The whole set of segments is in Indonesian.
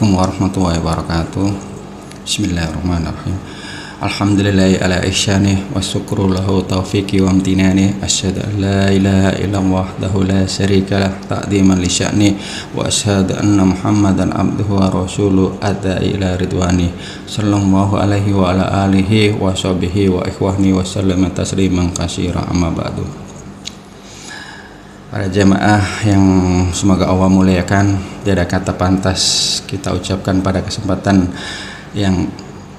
Assalamualaikum warahmatullahi wabarakatuh. Bismillahirrahmanirrahim. Alhamdulillahi ala ihsanih wa syukru lahu taufiqi wa amtinani. Asyhadu an la ilaha illallah wahdahu la syarika lah ta'dhiman li sya'ni wa asyhadu anna Muhammadan abduhu wa rasuluhu adda ila ridwani. Sallallahu alaihi wa ala alihi wa sahbihi wa ikhwani wa sallama tasliman katsira amma ba'du. Para jemaah yang semoga Allah muliakan, tiada kata pantas kita ucapkan pada kesempatan yang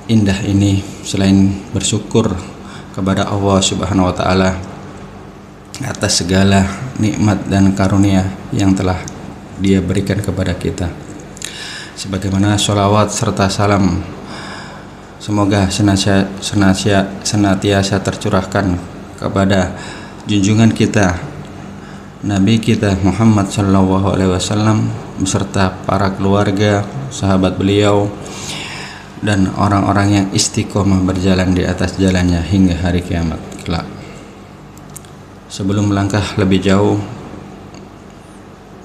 indah ini selain bersyukur kepada Allah Subhanahu wa taala atas segala nikmat dan karunia yang telah Dia berikan kepada kita. Sebagaimana sholawat serta salam semoga senantiasa tercurahkan kepada junjungan kita Nabi kita Muhammad sallallahu alaihi wasallam beserta para keluarga, sahabat beliau dan orang-orang yang istiqomah berjalan di atas jalannya hingga hari kiamat kelak. Sebelum melangkah lebih jauh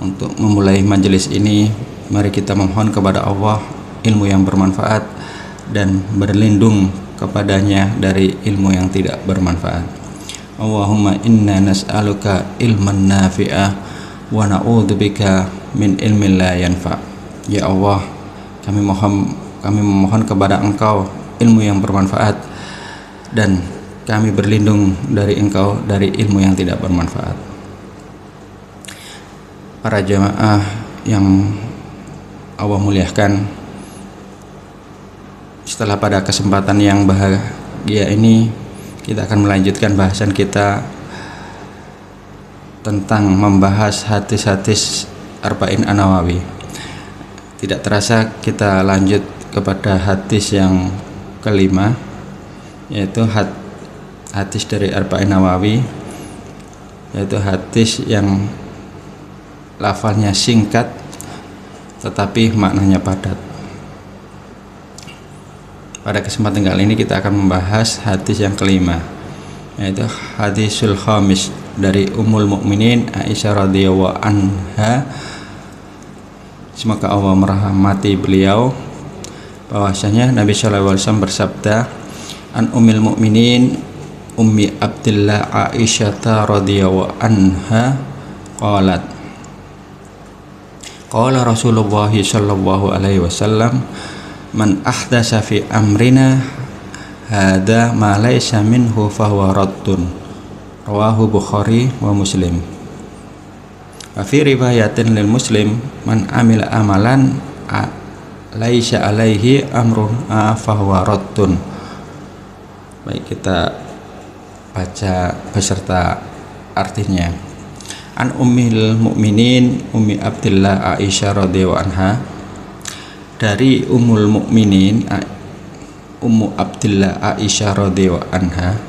untuk memulai majelis ini, mari kita memohon kepada Allah ilmu yang bermanfaat dan berlindung kepadanya dari ilmu yang tidak bermanfaat. Allahumma inna nas'aluka ilman nafi'ah wa na'udzubika min ilmin la yanfa'. Ya Allah, kami memohon kepada Engkau ilmu yang bermanfaat dan kami berlindung dari Engkau dari ilmu yang tidak bermanfaat. Para jemaah yang Allah muliakan, setelah pada kesempatan yang bahagia ini kita akan melanjutkan bahasan kita tentang membahas hadis-hadis Arba'in An-Nawawi. Tidak terasa kita lanjut kepada hadis yang kelima, yaitu hadis dari Arba'in Nawawi, yaitu hadis yang lafalnya singkat tetapi maknanya padat. Pada kesempatan kali ini kita akan membahas hadis yang kelima, yaitu hadisul khamis dari Ummul Mukminin Aisyah radhiyallahu anha. Semoga Allah merahmati beliau, bahwasanya Nabi sallallahu alaihi wasallam bersabda, an Ummul Mukminin Ummi Abdillah Aisyah radhiyallahu anha qalat qala Rasulullah sallallahu alaihi wasallam man ahdasa fi amrina hada ma laysa minhu fahuwa raddun. Rawahu Bukhari wa Muslim. Wa fi riwayatin lil Muslim man amila amalan laysa alaihi amrun fahuwa raddun. Baik, kita baca beserta artinya. An Ummil Mukminin Ummi Abdillah Aisyah radhiyallahu anha, dari Ummul Mukminin Ummu Abdillah Aisyah radhiyallahu anha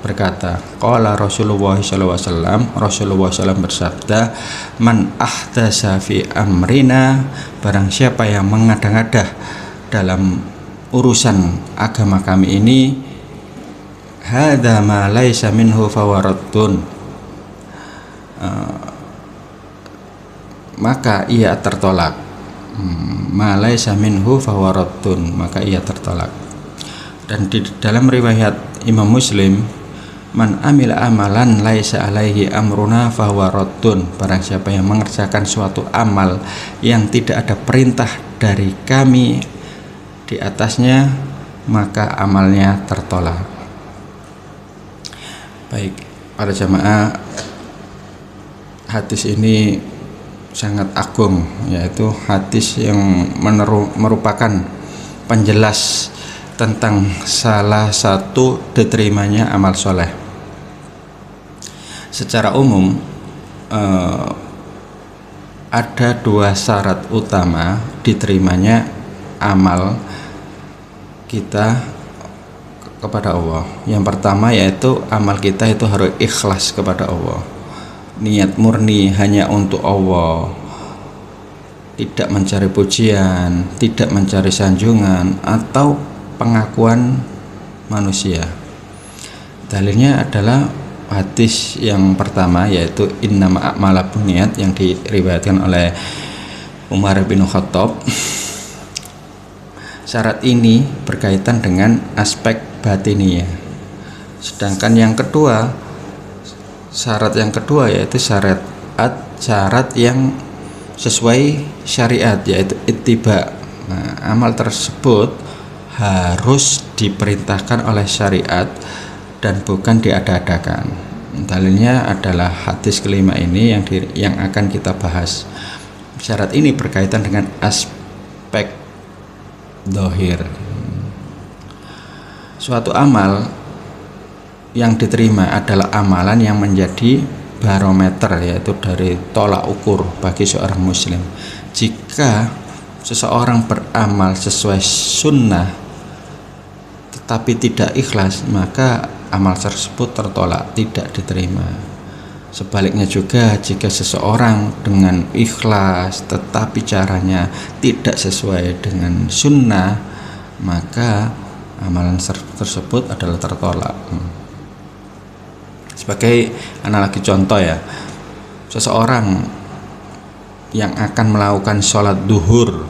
berkata qala Rasulullah sallallahu alaihi wasallam, Rasulullah SAW bersabda, man ahdasa fi amrina, barang siapa yang mengada-ngada dalam urusan agama kami ini, hadza ma laisa minhu fawaradun, maka ia tertolak. Ma laisa minhu fawaradun, maka ia tertolak. Dan di dalam riwayat Imam Muslim, man amila amalan laisa alaihi amruna fawaradun, barang siapa yang mengerjakan suatu amal yang tidak ada perintah dari kami di atasnya, maka amalnya tertolak. Baik, para jamaah, hadis ini sangat agung, yaitu hadis yang merupakan penjelas tentang salah satu diterimanya amal soleh. Secara umum ada dua syarat utama diterimanya amal kita kepada Allah. Yang pertama yaitu amal kita itu harus ikhlas kepada Allah, niat murni hanya untuk Allah, tidak mencari pujian, tidak mencari sanjungan atau pengakuan manusia. Dalilnya adalah hadis yang pertama, yaitu innama a'malu binniyat, yang diriwayatkan oleh Umar bin Khattab. Syarat ini berkaitan dengan aspek batiniyah. Sedangkan yang kedua, syarat yang kedua yaitu syarat yang sesuai syariat, yaitu ittiba. Nah, amal tersebut harus diperintahkan oleh syariat dan bukan diada-adakan. Dalilnya adalah hadis kelima ini yang akan kita bahas. Syarat ini berkaitan dengan aspek dohir. Suatu amal yang diterima adalah amalan yang menjadi barometer, yaitu dari tolak ukur bagi seorang muslim. Jika seseorang beramal sesuai sunnah tetapi tidak ikhlas, maka amal tersebut tertolak, tidak diterima. Sebaliknya juga, jika seseorang dengan ikhlas tetapi caranya tidak sesuai dengan sunnah, maka amalan tersebut adalah tertolak. Sebagai analogi contoh ya, seseorang yang akan melakukan sholat duhur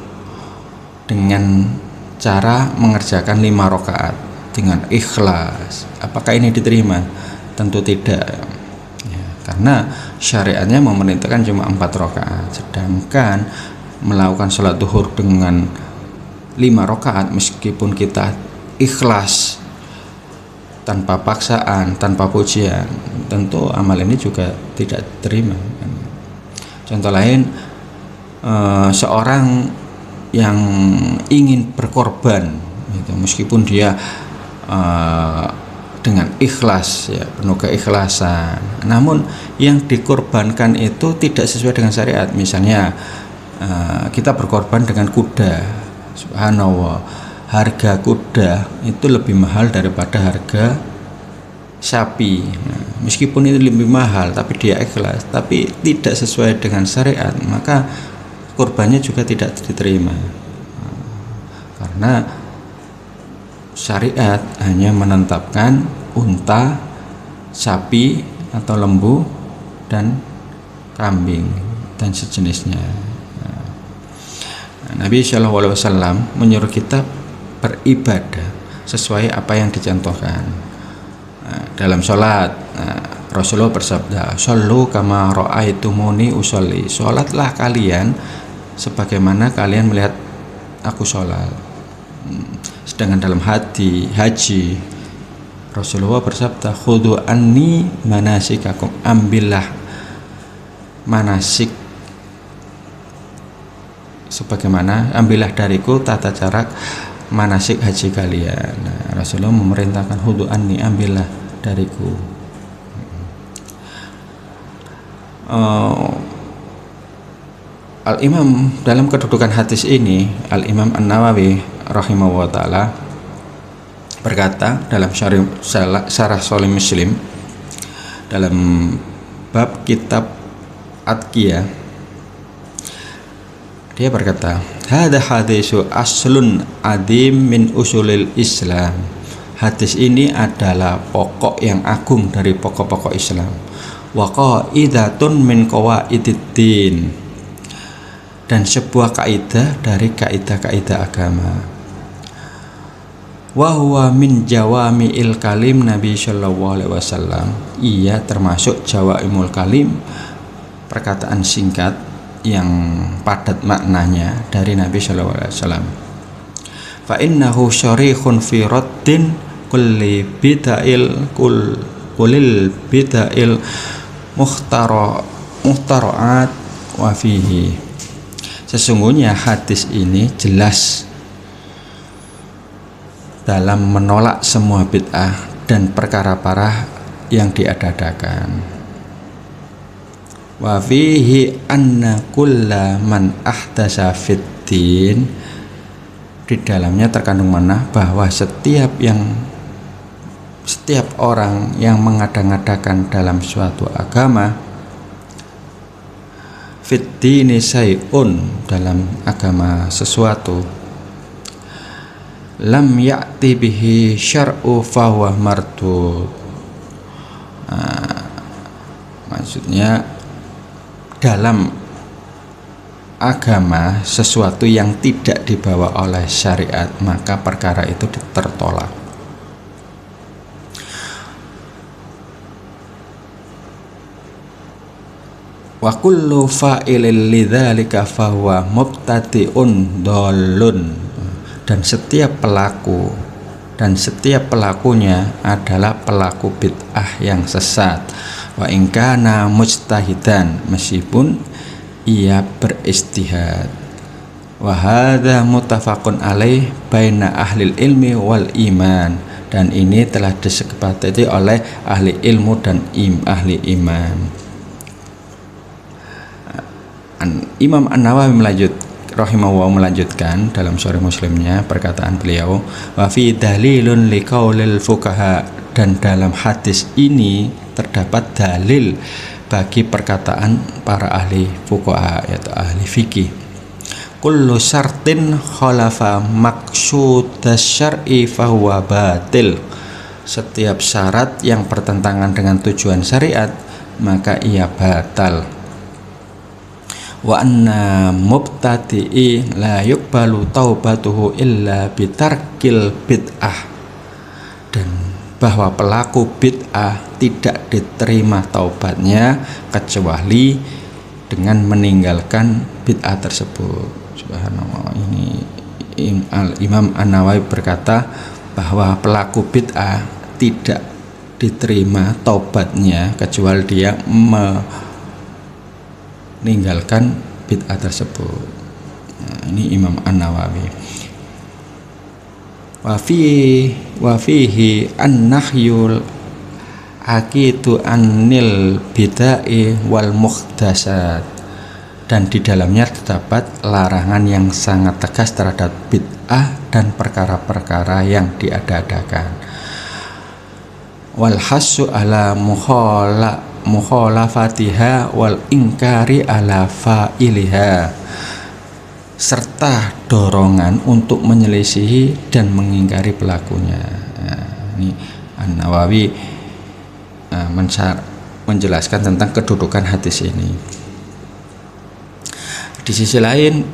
dengan cara mengerjakan 5 rakaat dengan ikhlas, apakah ini diterima? Tentu tidak. Karena syariatnya memerintahkan cuma 4 rakaat, sedangkan melakukan sholat duhur dengan 5 rakaat meskipun kita ikhlas, tanpa paksaan, tanpa pujian, tentu amal ini juga tidak diterima. Contoh lain, seorang yang ingin berkorban gitu, meskipun dia dengan ikhlas, ya, penuh keikhlasan, namun yang dikorbankan itu tidak sesuai dengan syariat. Misalnya kita berkorban dengan kuda, subhanallah, harga kuda itu lebih mahal daripada harga sapi. Nah, meskipun itu lebih mahal tapi dia ikhlas, tapi tidak sesuai dengan syariat, maka korbannya juga tidak diterima. Karena syariat hanya menetapkan unta, sapi atau lembu dan kambing dan sejenisnya. Nabi SAW menyuruh kita beribadah sesuai apa yang dicontohkan. Dalam sholat, Rasulullah bersabda, "Shollu kama ra'aitumuni usolli." Sholatlah kalian sebagaimana kalian melihat aku sholat. Sedangkan dalam haji Rasulullah bersabda, "Khudhu anni manasikakum." Ambillah manasik sebagaimana, ambillah dariku tata cara manasik haji kalian. Nah, Rasulullah memerintahkan khudhu anni, ambillah dariku. Al-Imam dalam kedudukan hadis ini, Al-Imam An-Nawawi rahimahullah ta'ala berkata dalam Syarah Sahih Muslim dalam bab kitab Adqiyah, dia berkata, "Hadza hadisu aslun adim min usulil Islam." Hadis ini adalah pokok yang agung dari pokok-pokok Islam. Wa qaidatun min qawaidid-din, dan sebuah kaidah dari kaidah-kaidah agama. Wa huwa min jawami'il kalim Nabi sallallahu alaihi wasallam. Ia termasuk jawaimul kalim, perkataan singkat yang padat maknanya dari Nabi sallallahu alaihi wasallam. Fa innahu syarihun fi raddin kulli bida'il muhtara'at wa fihi. Sesungguhnya hadis ini jelas dalam menolak semua bid'ah dan perkara parah yang diada-adakan. Wa fihi anna kulla man ahdasa fiddin, di dalamnya terkandung makna bahwa setiap orang yang mengada-ngadakan dalam suatu agama, fiddini say'un, dalam agama sesuatu, lam ya'ti bihi syar'u fahuwa mardud. Maksudnya dalam agama sesuatu yang tidak dibawa oleh syariat, maka perkara itu tertolak. Wa kullu fa'ilil lidzalika fahuwa mubtadi'un dhalun. Dan setiap pelakunya adalah pelaku bid'ah yang sesat. Wa in kana mujtahidan, meskipun ia beristihad. Wa hadza muttafaqun alaih baina ahlil ilmi wal iman, dan ini telah disepakati oleh ahli ilmu dan ahli iman. Imam An-Nawawi melanjutkan dalam Sahih Muslimnya perkataan beliau, wa fi dalilun liqaulil fuqaha, dan dalam hadis ini terdapat dalil bagi perkataan para ahli fuqaha, yaitu ahli fikih. Kullu syartin khalafa maqsudas syar'i fahuwa batil. Setiap syarat yang bertentangan dengan tujuan syariat, maka ia batal. Wa anna mubtadi'i la yuqbalu taubatuhu illa bitarkil bid'ah, dan bahwa pelaku bid'ah tidak diterima taubatnya kecuali dengan meninggalkan bid'ah tersebut. Subhanallah, ini Imam An-Nawawi berkata bahwa pelaku bid'ah tidak diterima taubatnya kecuali dia meninggalkan bid'ah tersebut. Nah, ini Imam An-Nawawi. Wa fihi an-nahyul aqitu anil bid'ah wal muhdasat, dan di dalamnya terdapat larangan yang sangat tegas terhadap bid'ah dan perkara-perkara yang diada-adakan. Wal hasu ala mukhalafatiha wal ingkari ala fa'iliha, serta dorongan untuk menyelisihi dan mengingkari pelakunya. Nah, ini An-Nawawi menjelaskan tentang kedudukan hadis ini. Di sisi lain,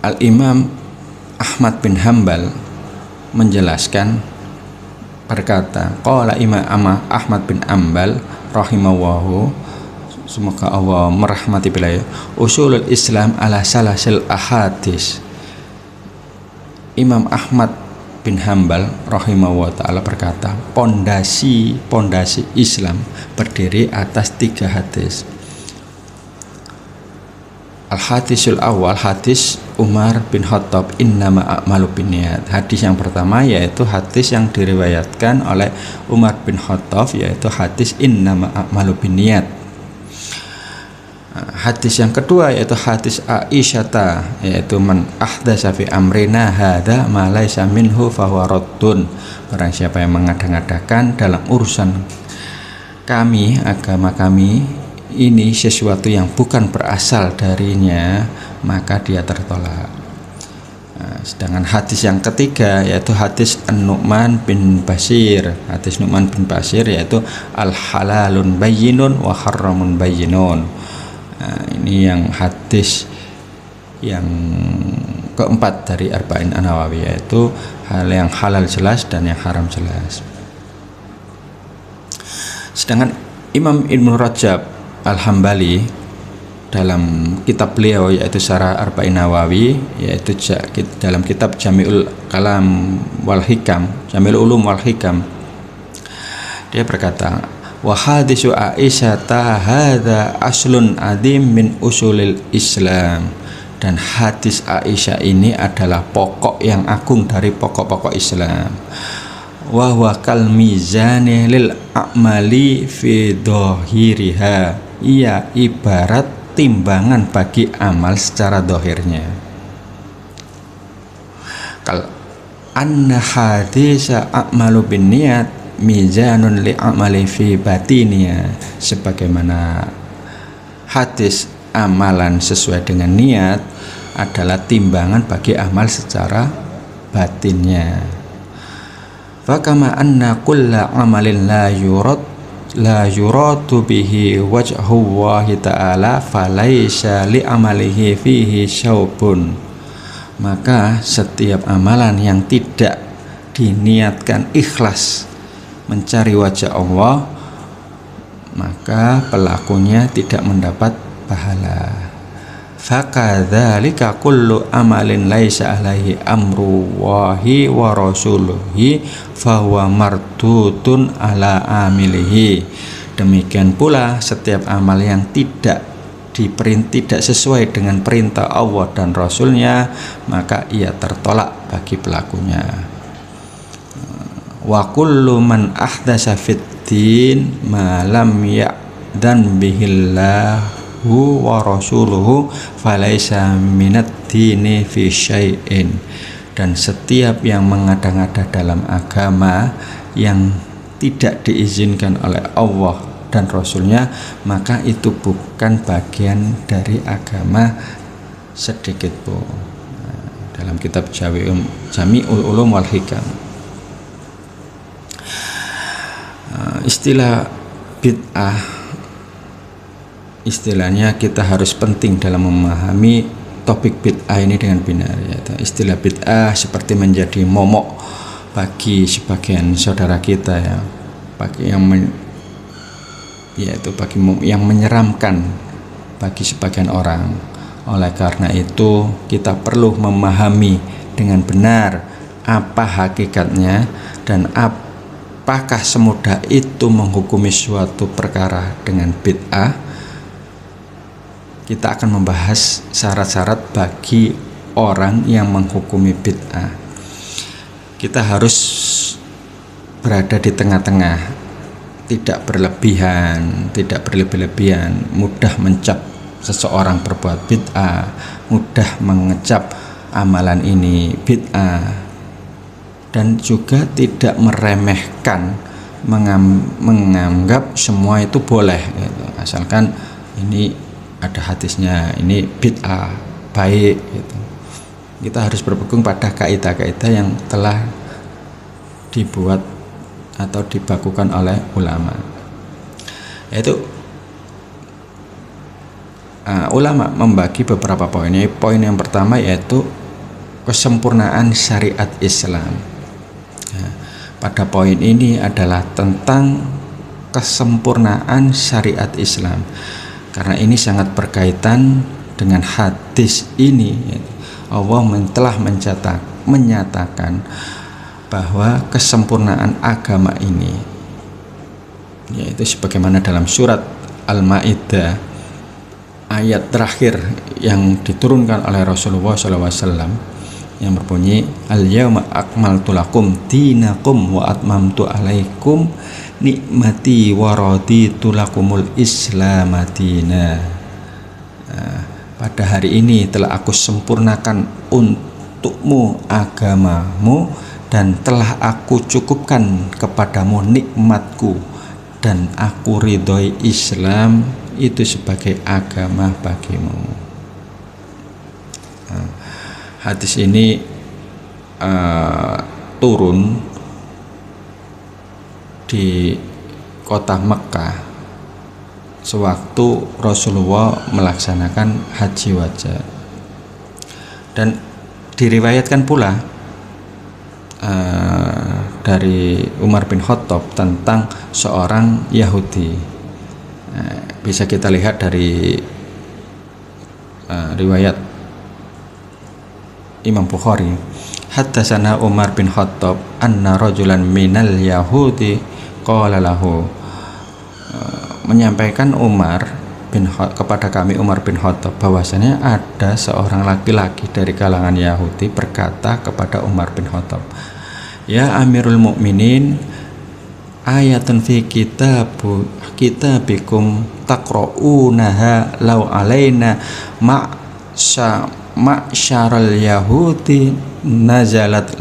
Al-Imam Ahmad bin Hanbal menjelaskan, berkata, qala Imam Ahmad bin Hanbal rahimahullahu, semoga Allah merahmati beliau, usulul Islam ala salasil ahadis. Imam Ahmad bin Hanbal rahimahullah ta'ala berkata, pondasi Islam berdiri atas 3 hadis. Al-hadisul awal, hadis Umar bin Khattab, innama a'malu binniyat. Hadis yang pertama yaitu hadis yang diriwayatkan oleh Umar bin Khattab, yaitu hadis innama a'malu binniyat. Hadis yang kedua yaitu hadis Aisyah, yaitu man ahdatsa fi amrina hadza ma laisa minhu fahuwa raddun. Barang siapa yang mengada-ngadakan dalam urusan kami, agama kami ini sesuatu yang bukan berasal darinya, maka dia tertolak. Sedangkan hadis yang ketiga yaitu hadis An-Nu'man bin Bashir. Hadis Nu'man bin Bashir yaitu al-halalun bayyinun wa harramun bayyinun. Ini yang hadis yang keempat dari Arba'in An-Nawawi, yaitu hal yang halal jelas dan yang haram jelas. Sedangkan Imam Ibnu Rajab Al-Hambali dalam kitab beliau yaitu Syarah Arba'in Nawawi, yaitu dalam kitab Jami'ul Kalam wal Hikam, Jami'ul Ulum wal Hikam, dia berkata, wa hadisu Aisyah hadza aslun adim min usulil Islam, dan hadis Aisyah ini adalah pokok yang agung dari pokok-pokok Islam. Wa huwa kal mizani lil a'mali fi dhahiriha, ia ibarat timbangan bagi amal secara dohirnya. Kal anna hadisa a'malu bin niat mizanun li amali fi batiniya, sebagaimana hadis amalan sesuai dengan niat adalah timbangan bagi amal secara batinnya. Fakama anna kulla amalin la yuradu bihi wajhullahi ta'ala falaisa li amalihi fihi syaubun. Maka setiap amalan yang tidak diniatkan ikhlas mencari wajah Allah, maka pelakunya tidak mendapat pahala. Fakadzalika kullu amalin laisa alaihi amru wahi wa rasuluhi fahuwa mardutun ala amilihi. Demikian pula setiap amal yang tidak sesuai dengan perintah Allah dan Rasulnya, maka ia tertolak bagi pelakunya. Wa kullu man ahdasa fid din ma lam ya'dan bihillah wa rasuluhu falaisa minad dini fi syai'in. Dan setiap yang mengada-ngada dalam agama yang tidak diizinkan oleh Allah dan Rasulnya, maka itu bukan bagian dari agama sedikit pun. Dalam kitab Jami'ul Ulum wal Hikam, istilah bid'ah, istilahnya kita harus penting dalam memahami topik bid'ah ini dengan benar. Istilah bid'ah seperti menjadi momok bagi sebagian saudara kita, ya, bagi yang menyeramkan bagi sebagian orang. Oleh karena itu kita perlu memahami dengan benar apa hakikatnya dan apakah semudah itu menghukumi suatu perkara dengan bid'ah. Kita akan membahas syarat-syarat bagi orang yang menghukumi bid'ah. Kita harus berada di tengah-tengah, tidak berlebihan, tidak berlebih-lebihan, mudah mencap seseorang berbuat bid'ah, mudah mengecap amalan ini bid'ah, dan juga tidak meremehkan, menganggap semua itu boleh, gitu. Asalkan ini ada hadisnya, ini bid'ah baik, gitu. Kita harus berpegang pada kaidah-kaidah yang telah dibuat atau dibakukan oleh ulama. Yaitu ulama membagi beberapa poin. Poin yang pertama yaitu kesempurnaan syariat Islam. Pada poin ini adalah tentang kesempurnaan syariat Islam. Karena ini sangat berkaitan dengan hadis ini. Allah telah menyatakan bahwa kesempurnaan agama ini, yaitu sebagaimana dalam surat Al-Maidah ayat terakhir yang diturunkan oleh Rasulullah SAW yang berbunyi, Al-yawma akmaltu lakum dinakum wa atmamtu alaikum nikmati wa raditu lakumul Islam madina. Pada hari ini telah aku sempurnakan untukmu agamamu dan telah aku cukupkan kepadamu nikmatku, dan aku ridhoi Islam itu sebagai agama bagimu. Hadis ini turun di kota Mekkah sewaktu Rasulullah melaksanakan haji wada, dan diriwayatkan pula dari Umar bin Khattab tentang seorang Yahudi. Bisa kita lihat dari riwayat Imam Bukhari, haddatsana Umar bin Khattab anna rajulan minal yahudi qala lahu, menyampaikan kepada kami Umar bin Khattab bahwasanya ada seorang laki-laki dari kalangan Yahudi berkata kepada Umar bin Khattab, ya Amirul Mukminin, ayatun fi kitabikum taqra'unaha law alaina ma'syaral yahudi nazalat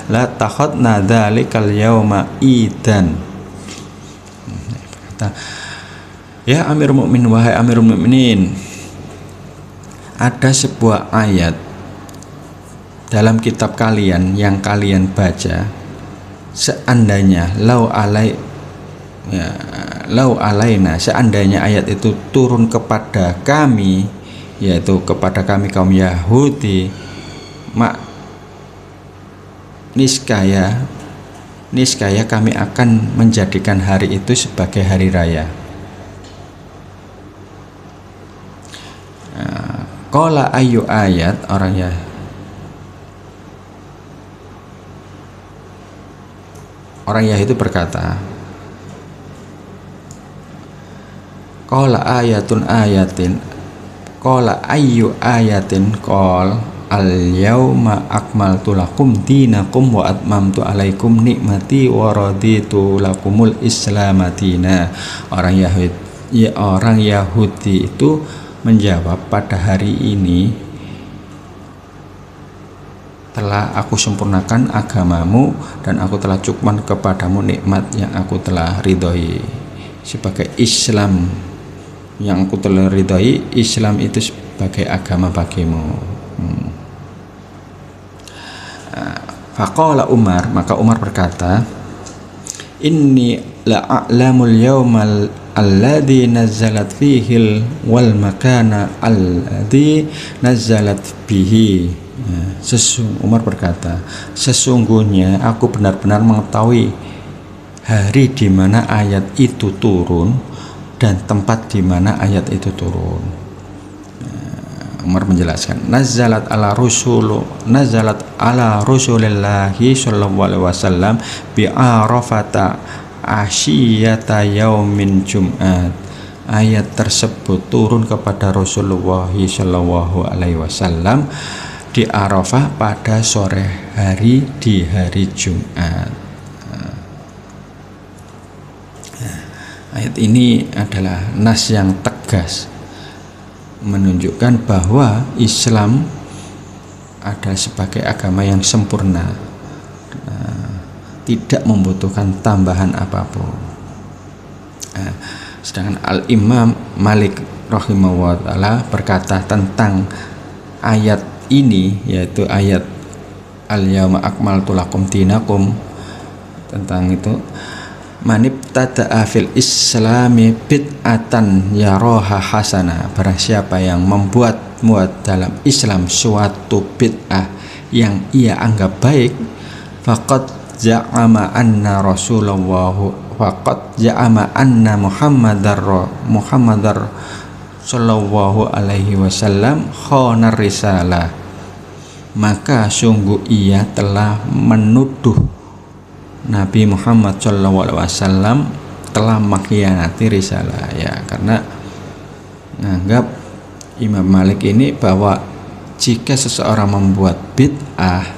latakhadna dzalikal yauma idan. Ya Amirul Mukminin, wahai Amirul Mukminin, ada sebuah ayat dalam kitab kalian yang kalian baca seandainya lau alaina, seandainya ayat itu turun kepada kami, yaitu kepada kami kaum Yahudi, mak niscaya kami akan menjadikan hari itu sebagai hari raya. Qala ayu ayat, orang Yahudi berkata, qala ayu ayatin qol al yauma akmaltu lakum dinakum wa atmamtu alaikum nikmati wa raditu lakumul islamadina. Orang Yahudi itu menjawab, pada hari ini telah aku sempurnakan agamamu dan aku telah cukupkan kepadamu nikmat yang aku telah ridhoi sebagai Islam, yang aku telah ridhoi Islam itu sebagai agama bagimu. Faqala Umar, maka Umar berkata, inni la'a'lamul yawmal alladhi nazzalat fihil wal makana alladhi nazzalat bihi. Umar berkata, sesungguhnya aku benar-benar mengetahui hari di mana ayat itu turun dan tempat di mana ayat itu turun. Umar menjelaskan, nazalat ala rasulillahi sallallahu alaihi wasallam bi arafata asyiyata yaumin jum'at. Ayat tersebut turun kepada Rasulullah sallallahu alaihi wasallam di Arafah pada sore hari di hari Jumat. Ayat ini adalah nas yang tegas menunjukkan bahwa Islam adalah sebagai agama yang sempurna, tidak membutuhkan tambahan apapun. Sedangkan Al-Imam Malik rahimahullah ta'ala berkata tentang ayat ini, yaitu ayat al-yauma akmaltu lakum dinakum, tentang itu, manibtada'a fil islami bid'atan yaroha hasana, barang siapa yang membuat dalam Islam suatu bid'ah yang ia anggap baik, faqad za'ama anna Muhammadar sallallahu alaihi wasallam khonar risalah, maka sungguh ia telah menuduh Nabi Muhammad SAW telah mengkhianati risalah, ya, karena menganggap Imam Malik ini bahwa jika seseorang membuat bid'ah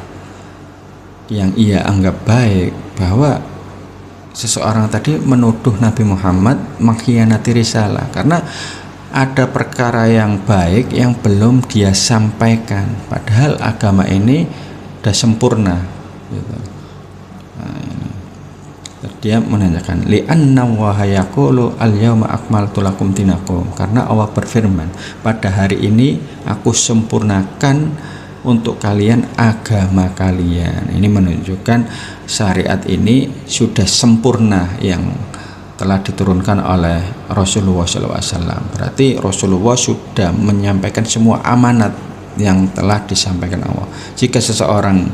yang ia anggap baik, bahwa seseorang tadi menuduh Nabi Muhammad mengkhianati risalah, karena ada perkara yang baik yang belum dia sampaikan, padahal agama ini sudah sempurna, gitu. Dia menanyakan, li'anna wa yaqulu al-yauma akmaltu lakum dinakum, karena Allah berfirman, pada hari ini aku sempurnakan untuk kalian agama kalian. Ini menunjukkan syariat ini sudah sempurna yang telah diturunkan oleh Rasulullah SAW. Berarti Rasulullah sudah menyampaikan semua amanat yang telah disampaikan Allah. Jika seseorang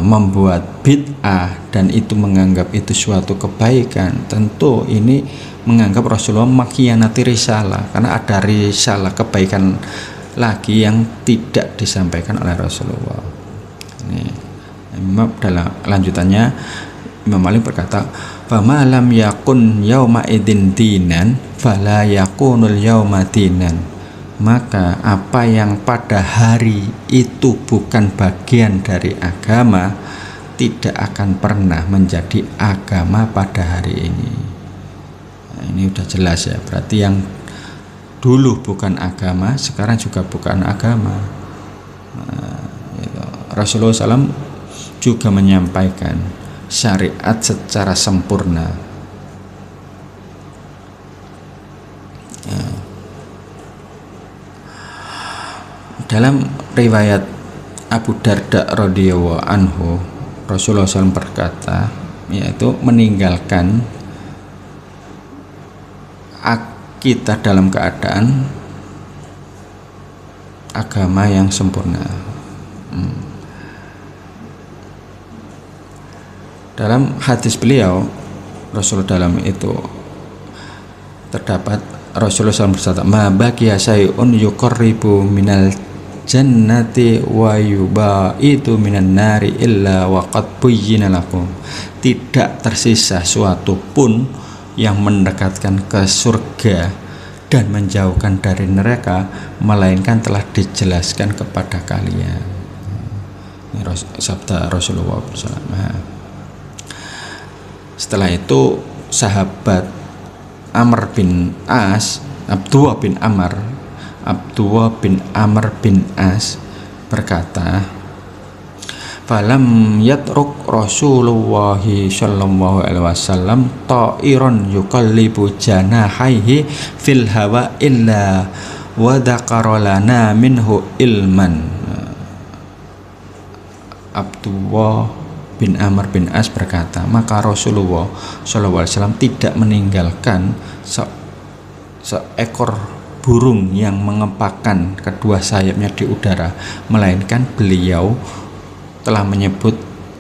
membuat bid'ah dan itu menganggap itu suatu kebaikan, tentu ini menganggap Rasulullah mengkhianati risalah, karena ada risalah kebaikan lagi yang tidak disampaikan oleh Rasulullah. Ini dalam lanjutannya Imam Malik berkata, "Fama lam yakun yauma idin dinan fala yakunul yauma dinan." Maka apa yang pada hari itu bukan bagian dari agama tidak akan pernah menjadi agama pada hari ini. Nah, ini udah jelas ya, berarti yang dulu bukan agama sekarang juga bukan agama. Nah, Rasulullah SAW juga menyampaikan syariat secara sempurna. Dalam riwayat Abu Darda radhiyallahu anhu Rasulullah SAW berkata, yaitu meninggalkan kita dalam keadaan agama yang sempurna. Dalam hadis beliau, Rasul dalam itu terdapat Rasulullah SAW bersabda, ma baqiya syai'un yuqarribu minal jannati wa yubaitu minan nari illa waqad buyyina lakum. Tidak tersisa suatu pun yang mendekatkan ke surga dan menjauhkan dari neraka, melainkan telah dijelaskan kepada kalian. Ini sabda Rasulullah SAW. Setelah itu sahabat Amr bin As, Abdullah bin Amr bin As berkata, falam yatruk Rasulullah sallallahu alaihi wasallam ta'iran yuqallibu janahaihi fil hawa illa wa dzakara lana minhu ilman. Abdullah bin Amr bin As berkata, maka Rasulullah sallallahu alaihi wasallam tidak meninggalkan seekor burung yang mengepakkan kedua sayapnya di udara, melainkan beliau telah menyebut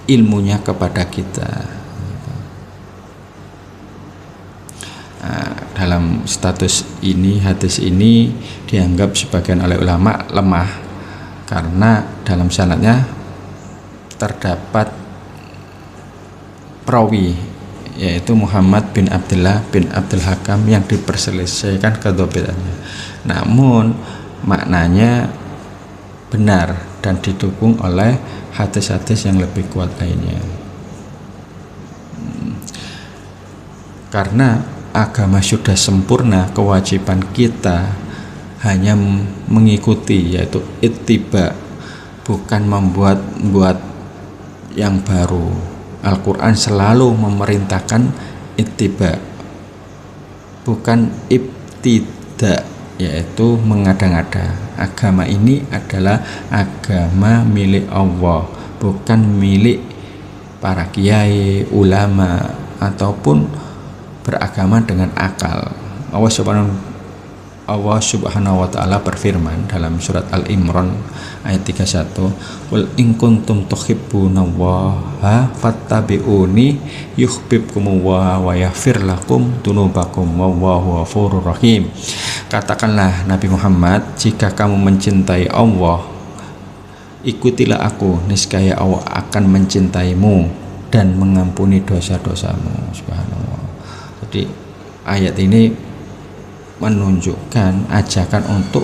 ilmunya kepada kita. Dalam status ini, hadis ini dianggap sebagian oleh ulama lemah karena dalam sanadnya terdapat perawi, yaitu Muhammad bin Abdullah bin Abdul Hakam yang diperselisihkan kedhobitannya. Namun maknanya benar dan didukung oleh hadis-hadis yang lebih kuat lainnya. Karena agama sudah sempurna, kewajiban kita hanya mengikuti, yaitu ittiba, bukan membuat yang baru. Al-Quran selalu memerintahkan ittiba, bukan ibtida, yaitu mengada-ngada. Agama ini adalah agama milik Allah, bukan milik para kiai, ulama, ataupun beragama dengan akal. Allah subhanahu wa ta'ala berfirman dalam surat Al-Imran ayat 31, qul in kuntum tuhibbunallaha fattabi'uni yuhibbukumullah wa yaghfir lakum dzunubakum wallahu ghafurur rahim. Katakanlah Nabi Muhammad, jika kamu mencintai Allah, ikutilah aku, niscaya Allah akan mencintaimu dan mengampuni dosa-dosamu. Subhanallah. Jadi ayat ini menunjukkan ajakan untuk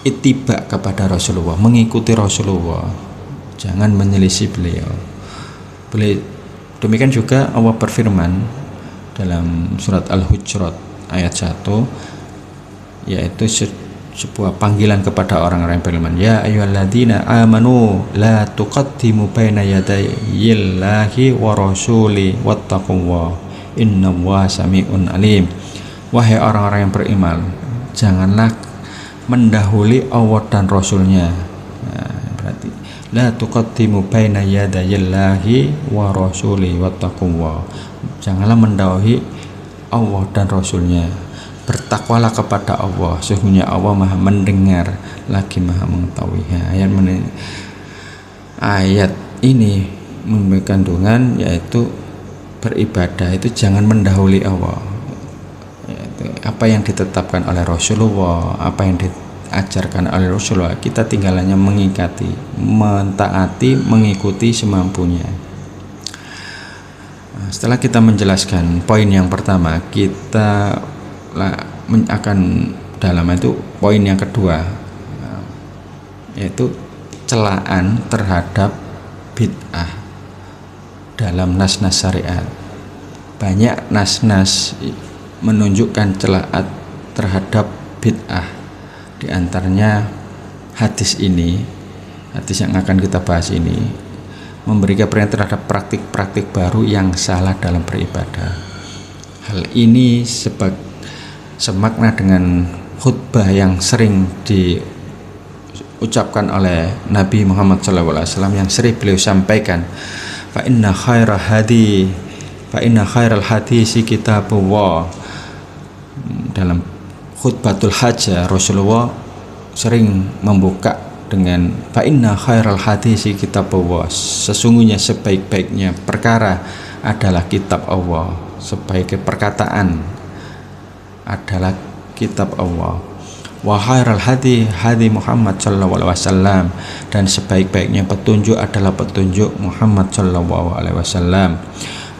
ittiba kepada Rasulullah, mengikuti Rasulullah, jangan menyelisih beliau. Demikian juga Allah berfirman dalam surat Al-Hujurat ayat 1, yaitu sebuah panggilan kepada orang-orang yang beriman, ya ayyuhalladzina amanu la tuqaddimu baina yadayillahi wa rasuli wattaqullaha innallaha sami'un alim. Wahai orang-orang yang beriman, janganlah mendahului Allah dan Rasulnya. Berarti la tuqaddimu baina yadayillahi wa rasuli wattaqullah. Janganlah mendahului Allah dan Rasulnya. Bertakwalah kepada Allah, sesungguhnya Allah Maha mendengar lagi Maha mengetahui. Ayat ini memberikan kandungan, yaitu beribadah itu jangan mendahului Allah. Apa yang ditetapkan oleh Rasulullah, apa yang diajarkan oleh Rasulullah, kita tinggal hanya mengikuti, mentaati, mengikuti semampunya. Setelah kita menjelaskan poin yang pertama, kita akan dalam itu poin yang kedua, yaitu celaan terhadap bid'ah dalam nas-nas syariat. Banyak nas-nas menunjukkan celaan terhadap bid'ah. Di antaranya hadis ini, hadis yang akan kita bahas ini, memberikan perintah terhadap praktik-praktik baru yang salah dalam beribadah. Hal ini semakna dengan khutbah yang sering diucapkan oleh Nabi Muhammad SAW, yang sering beliau sampaikan fa inna khairal hadisi kitabullah. Dalam khutbatul hajah Rasulullah sering membuka dengan fa inna khairal hadisi kitabullah, sesungguhnya sebaik-baiknya perkara adalah kitab Allah, sebaik perkataan adalah kitab Allah. Wa khairal hadi Muhammad sallallahu alaihi wasallam, dan sebaik-baiknya petunjuk adalah petunjuk Muhammad sallallahu alaihi wasallam.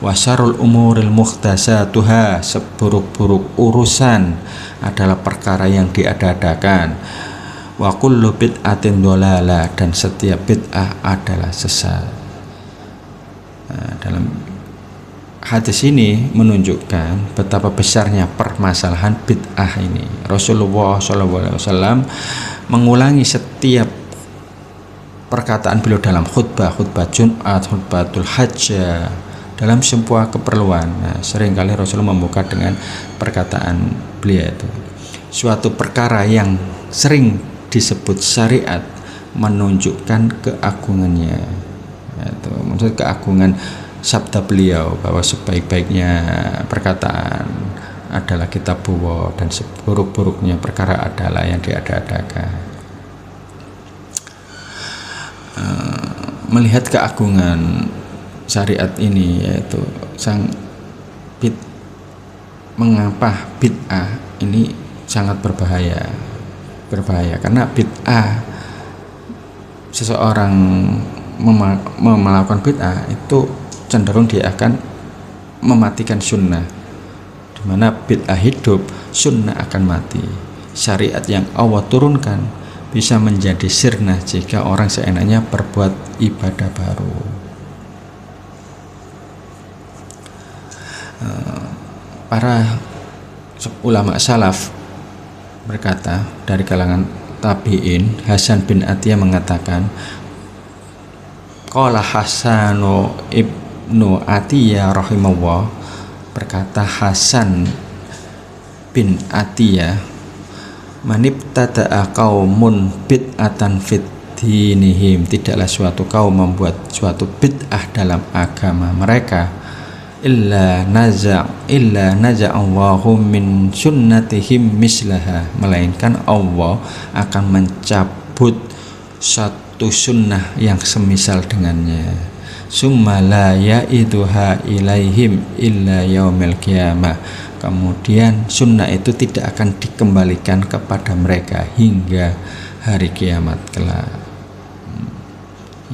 Wa syarrul umuril muhdatsatuha, seburuk-buruk urusan adalah perkara yang diada-adakan. Wa kullu bid'atin dhalalah, dan setiap bid'ah adalah sesat. Dalam hadis ini menunjukkan betapa besarnya permasalahan bid'ah ini. Rasulullah SAW mengulangi setiap perkataan beliau dalam khutbah Jumat, khutbatul hajjah, dalam sebuah keperluan. Seringkali Rasulullah membuka dengan perkataan beliau itu. Suatu perkara yang sering disebut syariat menunjukkan keagungannya. Itu maksud keagungan sabda beliau bahwa sebaik-baiknya perkataan adalah kitabullah dan seburuk-buruknya perkara adalah yang diada-adakan. Melihat keagungan syariat ini, yaitu mengapa bid'ah ini sangat berbahaya karena bid'ah, seseorang melakukan bid'ah itu cenderung dia akan mematikan sunnah. Di mana bid'ah hidup, sunnah akan mati. Syariat yang Allah turunkan bisa menjadi sirna jika orang seenaknya berbuat ibadah baru. Para ulama salaf berkata, dari kalangan tabi'in, Hasan bin Atiyah mengatakan, qala Hasanu ibnu Atiyah rahimahullah, berkata Hasan bin Atiyah, manibtada'a qaumun bid'atan fit dinihim, tidaklah suatu kaum membuat suatu bid'ah dalam agama mereka, illa naza'allahu min sunnatihim mislaha, melainkan Allah akan mencabut satu sunnah yang semisal dengannya. Summa la ya'iduha ilaihim illa yaumil qiyamah, kemudian sunnah itu tidak akan dikembalikan kepada mereka hingga hari kiamat kelak.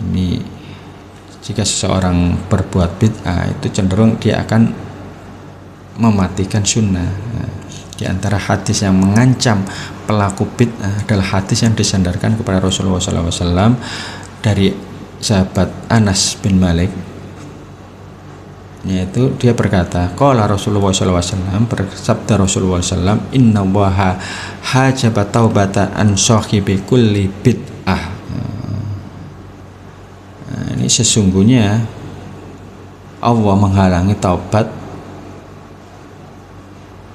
Ini jika seseorang berbuat bid'ah itu cenderung dia akan mematikan sunnah. Di antara hadis yang mengancam pelaku bid'ah adalah hadis yang disandarkan kepada Rasulullah SAW dari sahabat Anas bin Malik, yaitu dia berkata, qala Rasulullah SAW, bersabda Rasulullah SAW, inna waha hajaba taubata an sahibi kulli bid'ah. Ini sesungguhnya Allah menghalangi taubat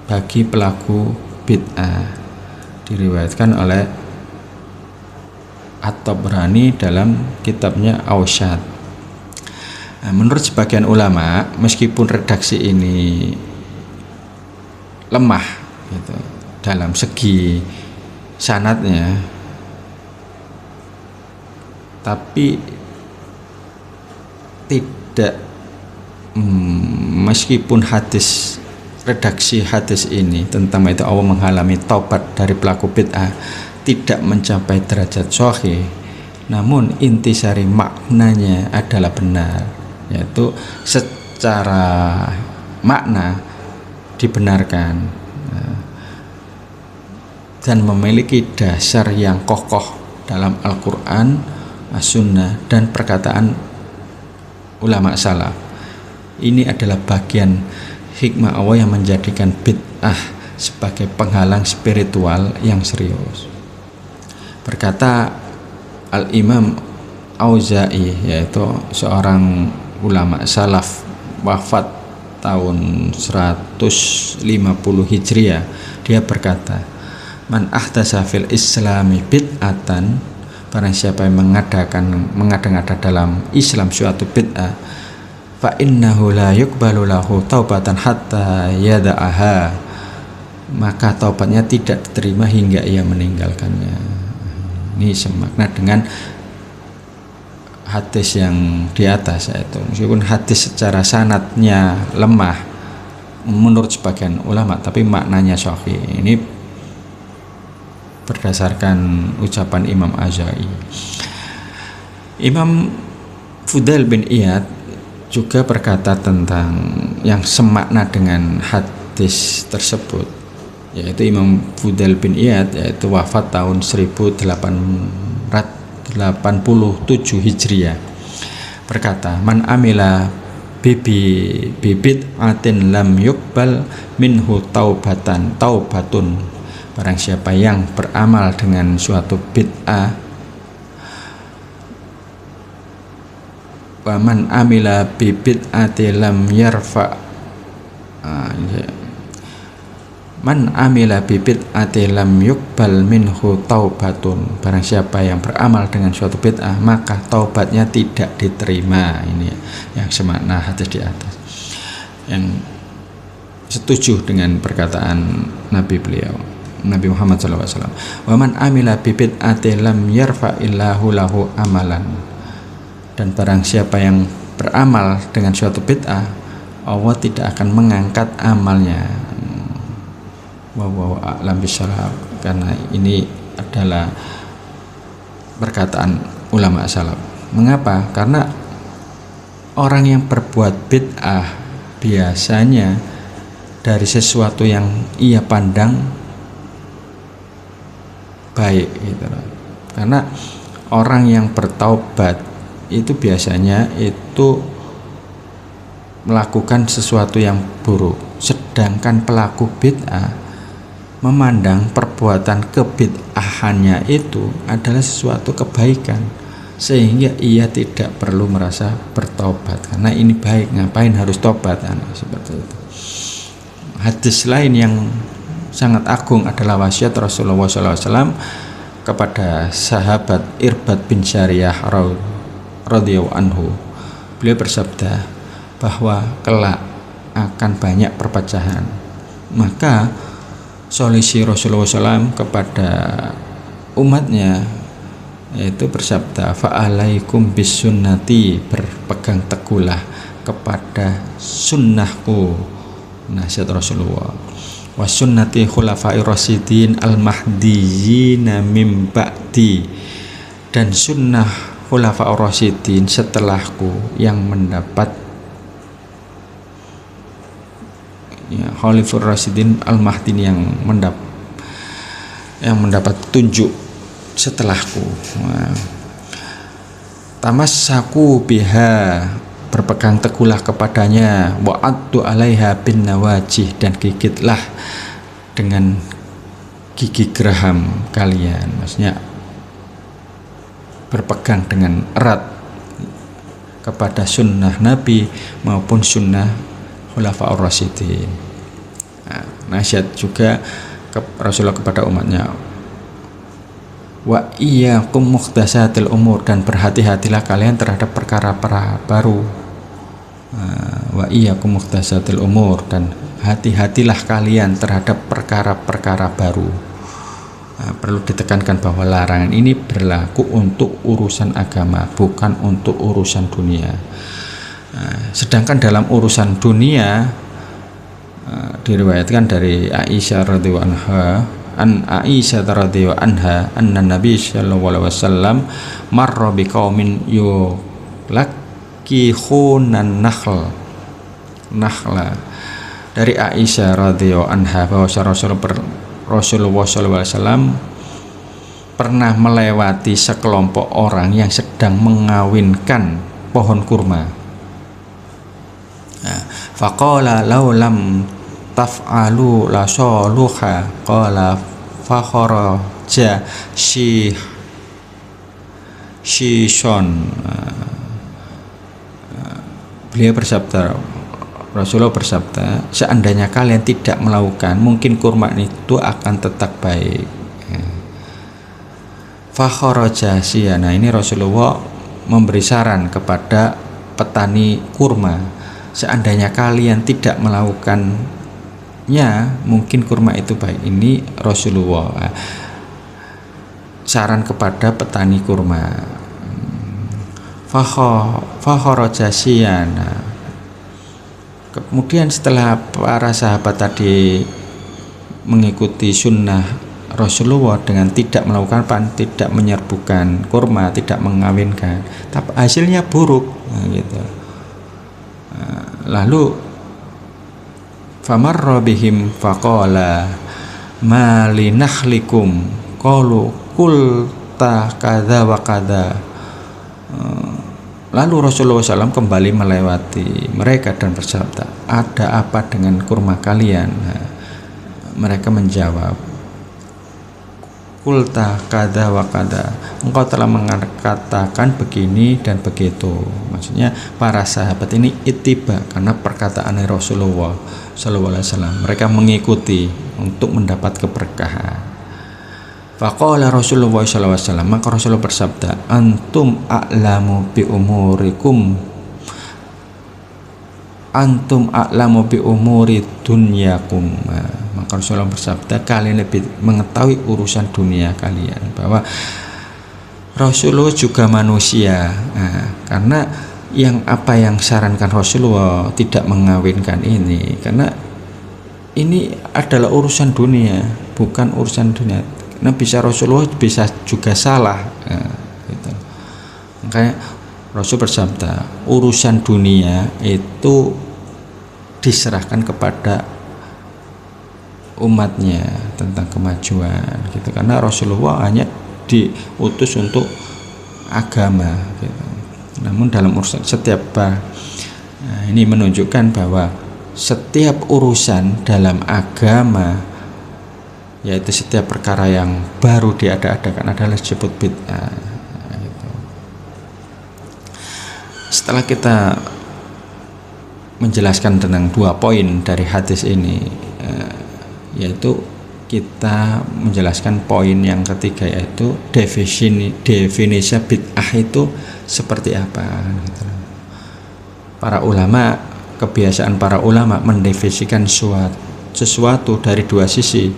bagi pelaku bid'ah. Diriwayatkan oleh At-Tabrani dalam kitabnya Aushad. Menurut sebagian ulama, meskipun redaksi ini lemah gitu, dalam segi sanadnya, tapi tidak meskipun redaksi hadis ini tentang itu Allah menghalangi taubat dari pelaku bid'ah tidak mencapai derajat sahih, namun intisari maknanya adalah benar, yaitu secara makna dibenarkan dan memiliki dasar yang kokoh dalam Al-Quran, As-Sunnah, dan perkataan ulama salaf. Ini adalah bagian hikmah Allah yang menjadikan bid'ah sebagai penghalang spiritual yang serius. Berkata Al-Imam Auza'i, yaitu seorang ulama salaf wafat tahun 150 Hijriah, dia berkata, man ahdasa fil islami bid'atan, barang siapa yang mengada-ngada dalam Islam suatu bid'ah, fa innahu la yuqbalu lahu taubatan hatta yada'aha, maka taubatnya tidak diterima hingga ia meninggalkannya. Ini semakna dengan hadis yang di atas, yaitu meskipun hadis secara sanadnya lemah menurut sebagian ulama, tapi maknanya sahih. Ini berdasarkan ucapan Imam Azai. Imam Fudail bin Iyad juga berkata tentang yang semakna dengan hadis tersebut, yaitu Imam Fudail bin Iyad, yaitu wafat tahun 1887 Hijriah, berkata, man amila bibit atin lam yukbal minhu taubatun, barang siapa yang beramal dengan suatu bid'ah, wa man amila bibid'ati lam yarfa, man amila bibid'ati lam yukbal minhu taubatun, barang siapa yang beramal dengan suatu bid'ah maka taubatnya tidak diterima. Ini yang semakna hadis di atas, yang setuju dengan perkataan Nabi beliau, Nabi Muhammad SAW. Wa man amila bibid'ati lam yarfa illahu lahu amalan, dan barang siapa yang beramal dengan suatu bid'ah, Allah tidak akan mengangkat amalnya. Wallahu a'lam bishawab, karena ini adalah perkataan ulama salaf. Mengapa? Karena orang yang berbuat bid'ah biasanya dari sesuatu yang ia pandang baik gitu. Karena orang yang bertaubat itu biasanya itu melakukan sesuatu yang buruk, sedangkan pelaku bid'ah memandang perbuatan kebid'ahannya itu adalah sesuatu kebaikan, sehingga ia tidak perlu merasa bertobat karena ini baik, ngapain harus tobat, seperti itu. Hadis lain yang sangat agung adalah wasiat Rasulullah SAW kepada sahabat Irbad bin Syariyah radhiyallahu anhu. Beliau bersabda bahwa kelak akan banyak perpecahan, maka solusi Rasulullah SAW kepada umatnya yaitu bersabda, fa'alaikum bisunnati, berpegang teguhlah kepada sunnahku, nasihat Rasulullah, wa sunnati khulafa'ir rasyidin al-mahdiyyin mim ba'di, dan sunnah khulafa'ir rasyidin setelahku yang mendapat Khalifur Rasyidin Al-Mahdi yang mendapat tunjuk setelahku. Tamassaku biha, berpegang teguhlah kepadanya, wa'addu 'alaiha bin nawajih, dan gigitlah dengan gigi geraham kalian, maksudnya berpegang dengan erat kepada sunnah Nabi maupun sunnah Khulafaur Rasyidin. Nasihat juga Rasulullah kepada umatnya, wa iyyakum muhdatsatil umur, dan berhati-hatilah kalian terhadap perkara-perkara baru. Wa iyyakum muhdatsatil umur, dan hati-hatilah kalian terhadap perkara-perkara baru. Perlu ditekankan bahwa larangan ini berlaku untuk urusan agama, bukan untuk urusan dunia. Sedangkan dalam urusan dunia diriwayatkan dari Aisyah radhiyallahu anha, Aisyah radhiyallahu anha, anna Nabi sallallahu alaihi wasallam marra biqaumin yulakkihunan nakhla. Dari Aisyah radhiyallahu anha bahwa Rasulullah sallallahu alaihi wasallam pernah melewati sekelompok orang yang sedang mengawinkan pohon kurma. Faqala law lam taf'alu la saluha, qala fakharaja shishon. Beliau bersabda, Rasulullah bersabda, seandainya kalian tidak melakukan, mungkin kurma itu akan tetap baik. Fakharaja shiyana, ini Rasulullah memberi saran kepada petani kurma, seandainya kalian tidak melakukannya, mungkin kurma itu baik. Ini Rasulullah saran kepada petani kurma. Fakharaja siyana. Kemudian setelah para sahabat tadi mengikuti sunnah Rasulullah dengan tidak melakukan tidak menyerbukan kurma, tidak mengawinkan, tapi hasilnya buruk, gitu. Lalu famarra bihim faqala ma linahlikum qalu qulta kadza wa kadza. Lalu Rasulullah SAW kembali melewati mereka dan bersabda, ada apa dengan kurma kalian? Mereka menjawab, qulta kadza wa kadza, engkau telah mengatakan begini dan begitu. Maksudnya para sahabat ini ittiba, karena perkataan Rasulullah SAW, mereka mengikuti untuk mendapat keberkahan. Faqala Rasulullah SAW, maka Rasulullah bersabda, antum a'lamu bi umurikum, antum a'lamu bi umuri dunyakum. Maka Rasulullah bersabda, kalian lebih mengetahui urusan dunia kalian. Bahwa Rasulullah juga manusia, karena apa yang sarankan Rasulullah tidak mengawinkan ini, karena ini adalah urusan dunia, bukan urusan dunia. Nah, bisa Rasulullah bisa juga salah, gitu. Makanya Rasul bersabda, urusan dunia itu diserahkan kepada umatnya tentang kemajuan, gitu. Karena Rasulullah hanya diutus untuk agama, gitu. Namun dalam urusan ini menunjukkan bahwa setiap urusan dalam agama, yaitu setiap perkara yang baru diada-adakan adalah disebut bid'ah, gitu. Setelah kita menjelaskan tentang 2 poin dari hadis ini, yaitu kita menjelaskan poin yang ketiga, yaitu definisi bid'ah itu seperti apa, gitu. Kebiasaan para ulama mendefinisikan sesuatu dari 2 sisi,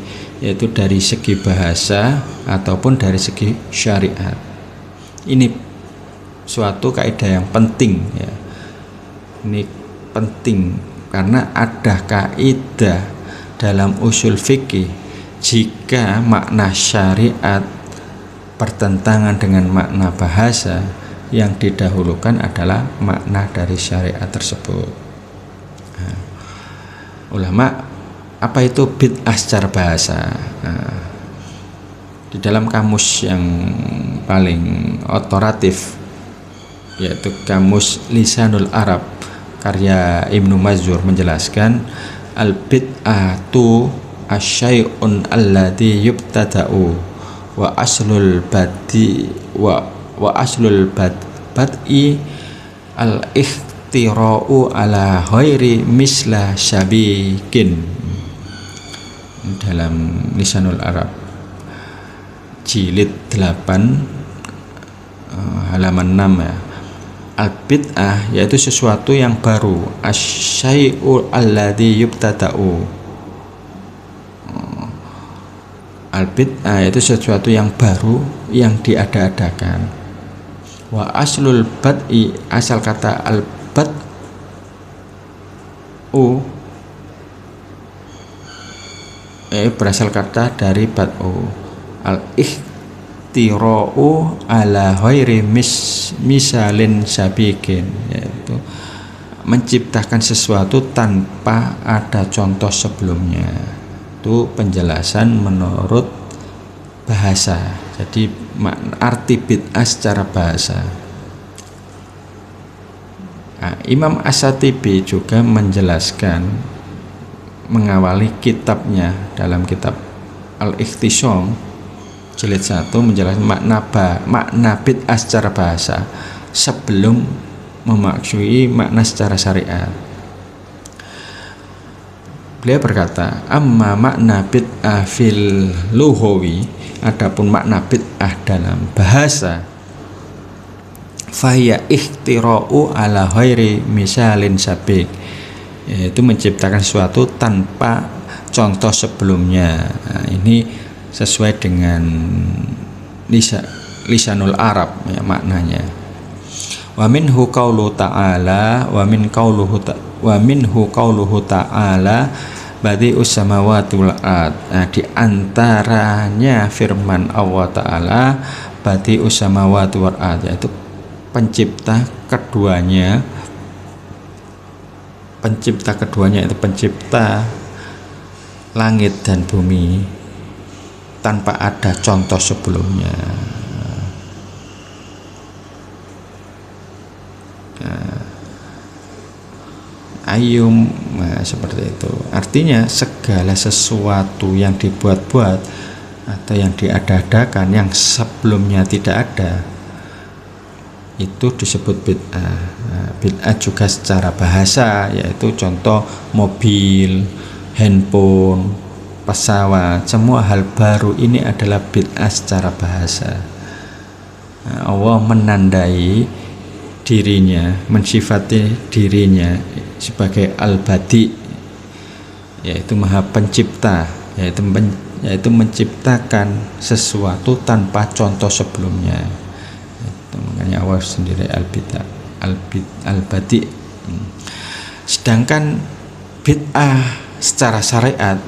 yaitu dari segi bahasa ataupun dari segi syariat. Ini suatu kaidah yang penting, ya. Ini penting karena ada kaidah dalam usul fikih, jika makna syariat bertentangan dengan makna bahasa, yang didahulukan adalah makna dari syariat tersebut. Ulama, apa itu bid'ah secara bahasa? Di dalam kamus yang paling otoratif, yaitu kamus Lisanul Arab karya Ibnu Mazur, menjelaskan al-bid'atu asyai'un alladhi yubtada'u wa aslul bad'i al-ikhtira'u ala ghairi misla syabikin. Dalam Lisanul Arab jilid 8 halaman 6, ya. Al-bid'ah yaitu sesuatu yang baru, asyai'u alladhi yubtada'u. Al-bid'ah yaitu sesuatu yang baru yang diada-adakan. Wa aslul bad'i, asal kata al-bad'u berasal kata dari bad'u, al-ikhtira'u ala ghairi misalin sabiqin, yaitu menciptakan sesuatu tanpa ada contoh sebelumnya. Itu penjelasan menurut bahasa. Jadi arti bid'ah secara bahasa. Imam As-Satibi juga menjelaskan, mengawali kitabnya dalam kitab Al-Ikhtisam jilid 1, menjelaskan makna bid'ah secara bahasa sebelum memaksui makna secara syariat. Beliau berkata, amma makna bid'ah fil lughawi, adapun makna bid'ah dalam bahasa, Faya ikhtira'u ala ghairi misalin sabik, yaitu menciptakan sesuatu tanpa contoh sebelumnya. Nah, ini sesuai dengan lisanul Arab ya, maknanya. Wa minhu qaulu ta'ala wa minhu qauluhu ta'ala badi'us samawati wal ard. Nah, di antaranya firman Allah Ta'ala badi'us samawati wal ard, yaitu pencipta keduanya itu pencipta langit dan bumi tanpa ada contoh sebelumnya. Seperti itu. Artinya segala sesuatu yang dibuat-buat atau yang diada-adakan yang sebelumnya tidak ada, itu disebut bid'ah. Bid'ah juga secara bahasa, yaitu contoh mobil, handphone, pesawat, semua hal baru ini adalah bid'ah secara bahasa. Allah menandai dirinya, mensifati dirinya sebagai al-badi, yaitu maha pencipta, yaitu menciptakan sesuatu tanpa contoh sebelumnya. Makanya Allah sendiri al-badi. Sedangkan bid'ah secara syariat,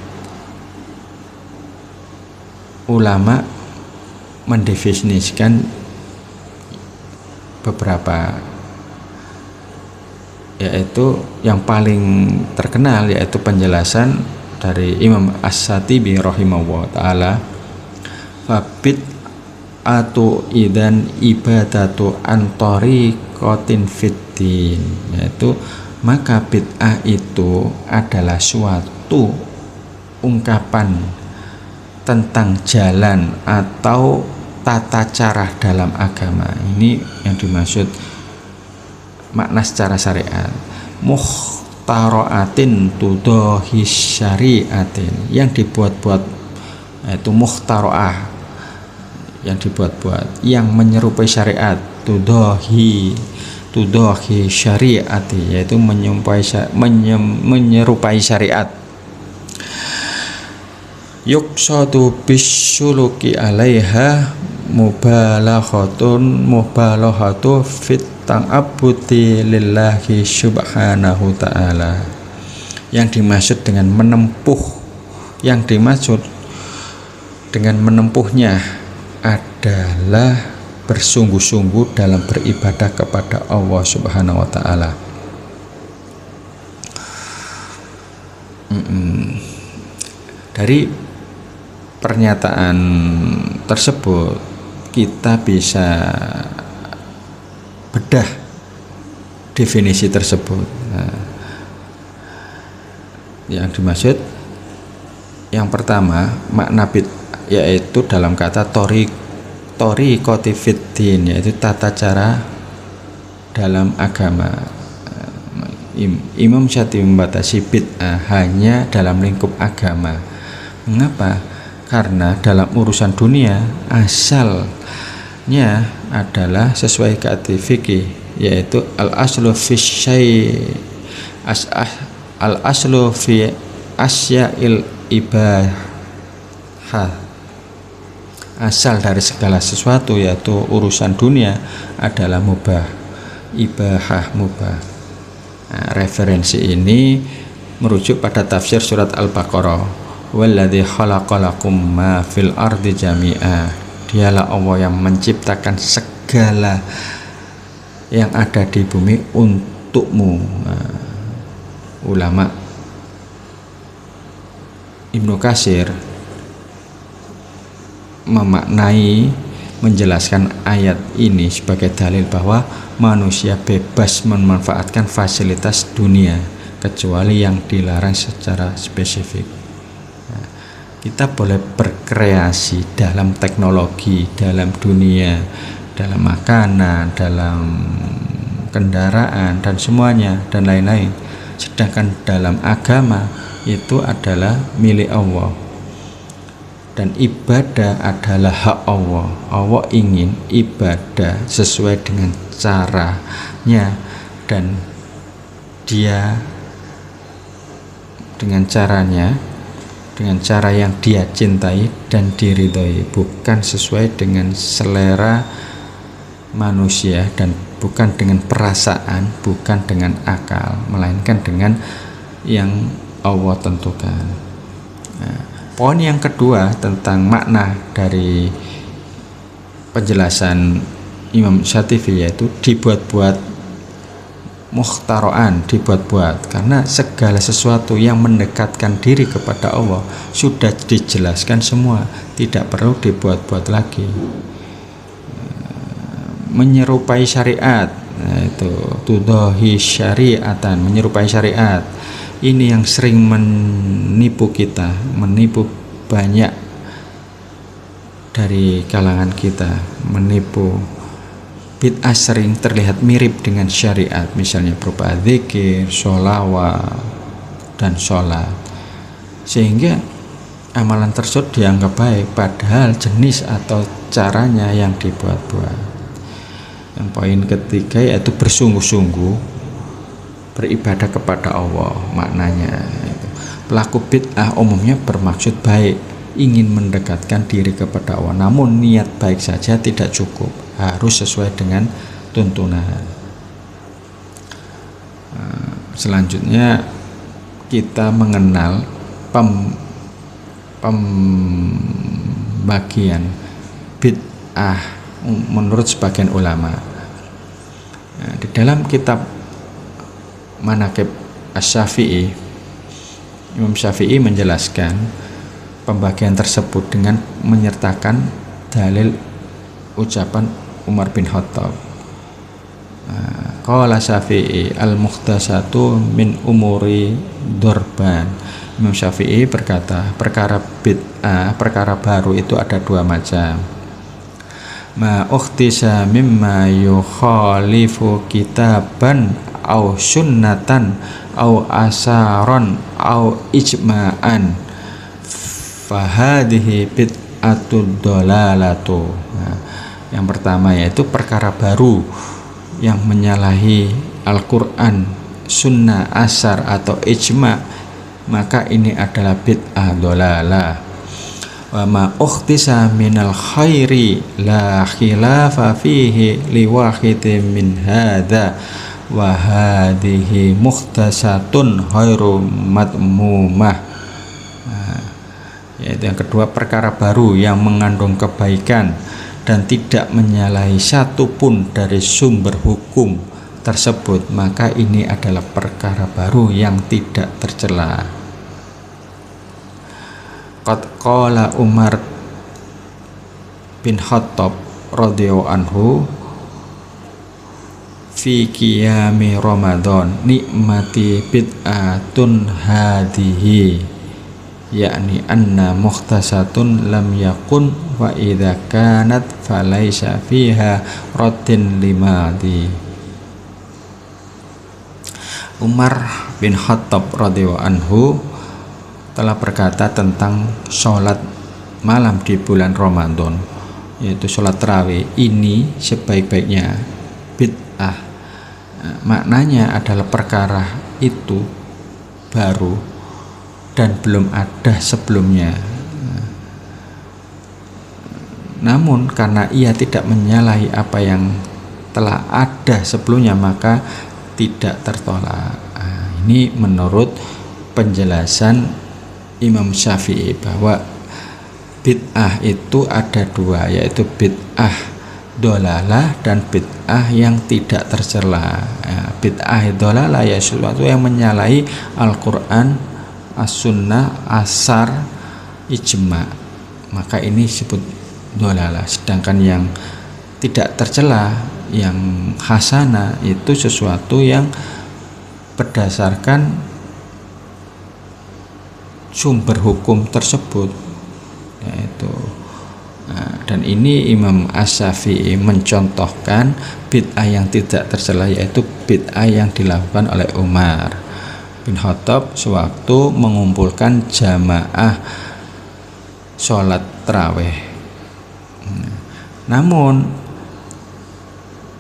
ulama mendefinisikan beberapa, yaitu yang paling terkenal yaitu penjelasan dari Imam As-Satibi rahimahullah ta'ala, fabid atau idan ibadatu antori kotin fitin, yaitu maka bid'ah itu adalah suatu ungkapan tentang jalan atau tata cara dalam agama. Ini yang dimaksud makna secara syariat. Mukhtaraatin tudohi syariatin, yang dibuat-buat, yaitu mukhtaroah, yang dibuat-buat, yang menyerupai syariat. Tudohi syariati, yaitu menyerupai syariat. Yuqsadu bisyuluki alaiha mubalahatu fit ta'abbuti lillahi subhanahu ta'ala. Yang dimaksud dengan menempuhnya adalah bersungguh-sungguh dalam beribadah kepada Allah Subhanahu wa ta'ala. Dari pernyataan tersebut kita bisa bedah definisi tersebut. Yang dimaksud yang pertama, makna bid'ah yaitu dalam kata tariqati fiddin, yaitu tata cara dalam agama. Imam Syatibi membatasi bid'ah hanya dalam lingkup agama. Mengapa? Karena dalam urusan dunia asalnya adalah sesuai kaidah fikih, yaitu al-aslu fi asya'il ibahah. Asal dari segala sesuatu, yaitu urusan dunia, adalah mubah, ibahah, mubah. Nah, referensi ini merujuk pada tafsir surat Al-Baqarah. Walladzi khalaqalakum ma fil ardi jami'a. Dialah Allah yang menciptakan segala yang ada di bumi untukmu. Ulama Ibnu Katsir menjelaskan ayat ini sebagai dalil bahwa manusia bebas memanfaatkan fasilitas dunia kecuali yang dilarang secara spesifik. Kita boleh berkreasi dalam teknologi, dalam dunia, dalam makanan, dalam kendaraan, dan semuanya, dan lain-lain. Sedangkan dalam agama itu adalah milik Allah. dan ibadah adalah hak Allah. Allah ingin ibadah sesuai dengan caranya, dan dia dengan caranya, dengan cara yang dia cintai dan diridhoi, bukan sesuai dengan selera manusia dan bukan dengan perasaan, bukan dengan akal, melainkan dengan yang Allah tentukan. Nah, poin yang kedua tentang makna dari penjelasan Imam Syatibi yaitu dibuat-buat, mukhtaroan, dibuat-buat, karena segala sesuatu yang mendekatkan diri kepada Allah sudah dijelaskan semua, tidak perlu dibuat-buat lagi. Menyerupai syariat, itu tudahi syariatan, menyerupai syariat. Ini yang sering menipu kita, menipu banyak dari kalangan kita, menipu. Bid'ah sering terlihat mirip dengan syariat, misalnya berupa zikir, sholawat, dan sholat, sehingga amalan tersebut dianggap baik, padahal jenis atau caranya yang dibuat-buat. Yang poin ketiga yaitu bersungguh-sungguh beribadah kepada Allah. Maknanya pelaku bid'ah umumnya bermaksud baik, ingin mendekatkan diri kepada Allah, namun niat baik saja tidak cukup, harus sesuai dengan tuntunan. Selanjutnya kita mengenal pembagian bid'ah menurut sebagian ulama. Di dalam kitab Manaqib Asy-Syafi'i, Imam Syafi'i menjelaskan pembagian tersebut dengan menyertakan dalil ucapan Umar bin Khattab. Qala Syafi'i al-muhdatsatu min umuri dorban. Imam Syafi'i berkata, perkara bid'ah, perkara baru itu ada dua macam. Ma ukhtisa mimma yukhalifu kitaban au sunnatan au asaron au ijma'an fahadihi bid'atud dolalatu. Yang pertama yaitu perkara baru yang menyalahi Al-Quran, sunnah, asar atau ijma', maka ini adalah bid'ah dolalah. Wa ma ukhtisa minal khairi la khilafa fihi liwahidin min hadha wa hadhihi mukhtasatun khairu madmumah. Yaitu yang kedua, perkara baru yang mengandung kebaikan dan tidak menyalahi satupun dari sumber hukum tersebut, maka ini adalah perkara baru yang tidak tercela. Qad qala Umar bin Khattab radhiyallahu anhu fi qiyami Ramadan, nikmati bid'atun hadihi, yakni anna mukhtasatun lam yakun wa idza kanat falaisa fiha raddin limadi. Umar bin Khattab radhiyallahu anhu telah berkata tentang sholat malam di bulan Ramadan, yaitu sholat tarawih, ini sebaik-baiknya bid'ah. Maknanya adalah perkara itu baru dan belum ada sebelumnya. Namun karena ia tidak menyalahi apa yang telah ada sebelumnya, maka tidak tertolak. Ini menurut penjelasan Imam Syafi'i bahwa bid'ah itu ada dua, yaitu bid'ah dolalah dan bid'ah yang tidak tercela. Bid'ah dolalah ya sesuatu yang menyalahi Al-Quran, as-sunnah, asar, ijma', maka ini disebut dolalah. Sedangkan yang tidak tercela, yang hasanah, itu sesuatu yang berdasarkan sumber hukum tersebut, yaitu dan ini Imam Asy-Syafi'i mencontohkan bid'ah yang tidak tercela, yaitu bid'ah yang dilakukan oleh Umar bin Khattab sewaktu mengumpulkan jamaah sholat tarawih. Namun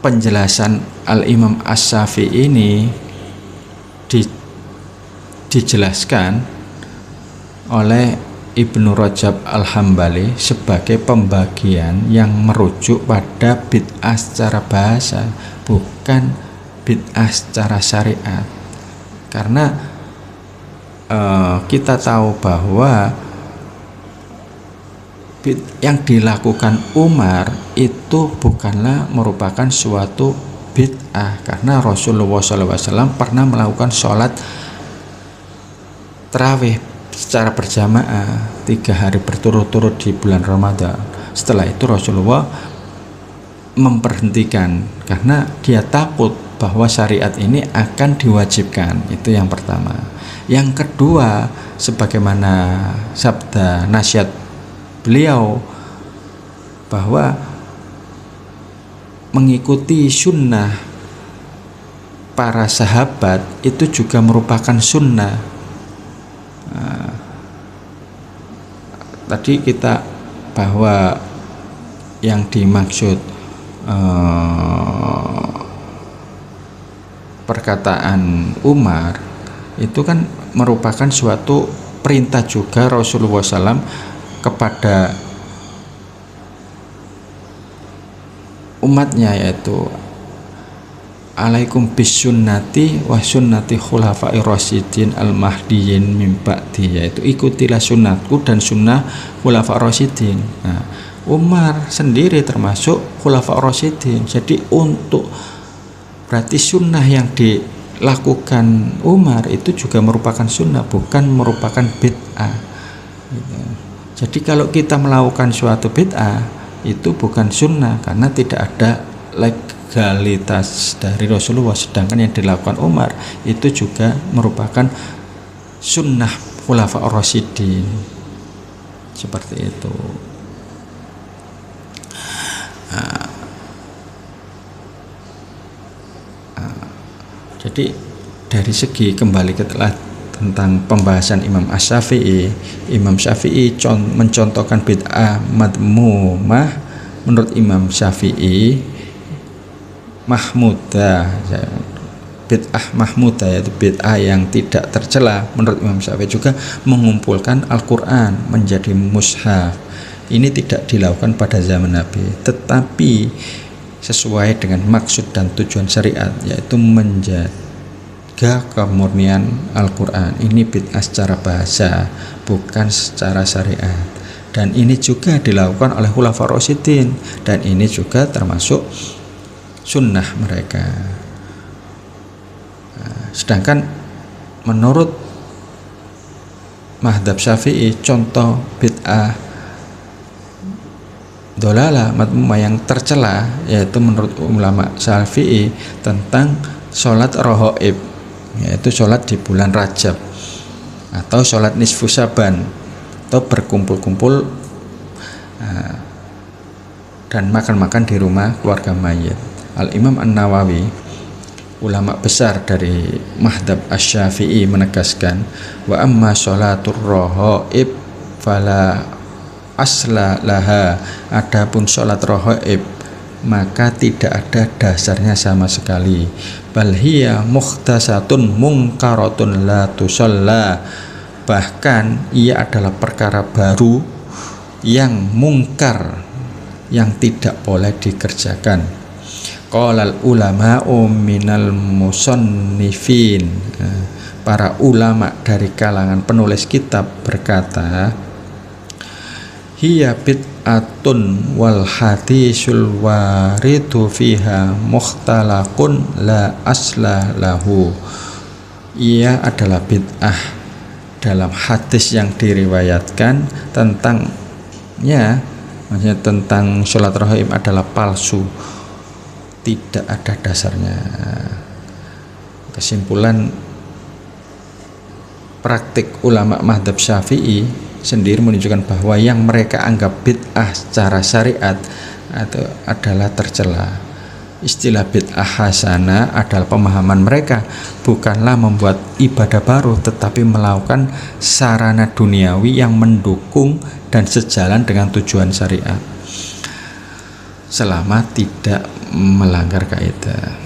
penjelasan Al-Imam Asy-Syafi'i ini dijelaskan oleh Ibnu Rajab Al-Hambali sebagai pembagian yang merujuk pada bid'ah secara bahasa, bukan bid'ah secara syariat. Karena kita tahu bahwa yang dilakukan Umar itu bukanlah merupakan suatu bid'ah, karena Rasulullah SAW pernah melakukan sholat tarawih secara berjamaah 3 hari berturut-turut di bulan Ramadan. Setelah itu Rasulullah memberhentikan karena dia takut bahwa syariat ini akan diwajibkan. Itu yang pertama. Yang kedua, sebagaimana sabda nasihat beliau bahwa mengikuti sunnah para sahabat itu juga merupakan sunnah. Tadi kita bahwa yang dimaksud perkataan Umar itu kan merupakan suatu perintah juga Rasulullah SAW kepada umatnya, yaitu alaikum bisunnati wa sunnati khulafai rasyidin al-mahdiyyin min ba'di, yaitu ikutilah sunnatku dan sunnah khulafa rasyidin. Nah, Umar sendiri termasuk khulafa rasyidin. Jadi berarti sunnah yang dilakukan Umar itu juga merupakan sunnah, bukan merupakan bid'ah. Jadi kalau kita melakukan suatu bid'ah itu bukan sunnah karena tidak ada legalitas dari Rasulullah, sedangkan yang dilakukan Umar itu juga merupakan sunnah khulafa ar-rasyidin. Seperti itu. Jadi dari segi kembali ke tentang pembahasan Imam Asy-Syafi'i, Imam Syafi'i mencontohkan bid'ah madmumah menurut Imam Syafi'i mahmudah, bid'ah mahmudah yaitu bid'ah yang tidak tercela. Menurut Imam Syafi'i juga mengumpulkan Al-Quran menjadi mushaf. Ini tidak dilakukan pada zaman Nabi, tetapi sesuai dengan maksud dan tujuan syariat, yaitu menjaga kemurnian Al-Quran. Ini bid'ah secara bahasa, bukan secara syariat. Dan ini juga dilakukan oleh khulafa rasyidin, dan ini juga termasuk sunnah mereka. Sedangkan menurut mazhab Syafi'i, contoh bid'ah dolalah madmumah yang tercela, yaitu menurut ulama Syafi'i tentang sholat rohoib, yaitu sholat di bulan Rajab atau sholat nisfu Syaban, atau berkumpul-kumpul dan makan-makan di rumah keluarga mayit. Al-Imam An-Nawawi, ulama besar dari mazhab Asy-Syafi'i, menegaskan wa amma sholatur rohoib fala asla laha, adapun sholat rohoib maka tidak ada dasarnya sama sekali. Bal hiya mukhtasatun mungkaratun la tusalla, bahkan ia adalah perkara baru yang mungkar, yang tidak boleh dikerjakan. Qalal ulama'u minal musannifin, para ulama dari kalangan penulis kitab berkata, hiya bid'atun wal hadisul waridu fiha mukhtalaqun la asla lahu. Ia adalah bid'ah dalam hadis yang diriwayatkan tentangnya, maksudnya tentang sholat rohaim adalah palsu, tidak ada dasarnya. Kesimpulan praktik ulama mazhab Syafi'i sendiri menunjukkan bahwa yang mereka anggap bid'ah secara syariat atau adalah tercela. Istilah bid'ah hasanah adalah pemahaman mereka bukanlah membuat ibadah baru, tetapi melakukan sarana duniawi yang mendukung dan sejalan dengan tujuan syariat selama tidak melanggar kaidah.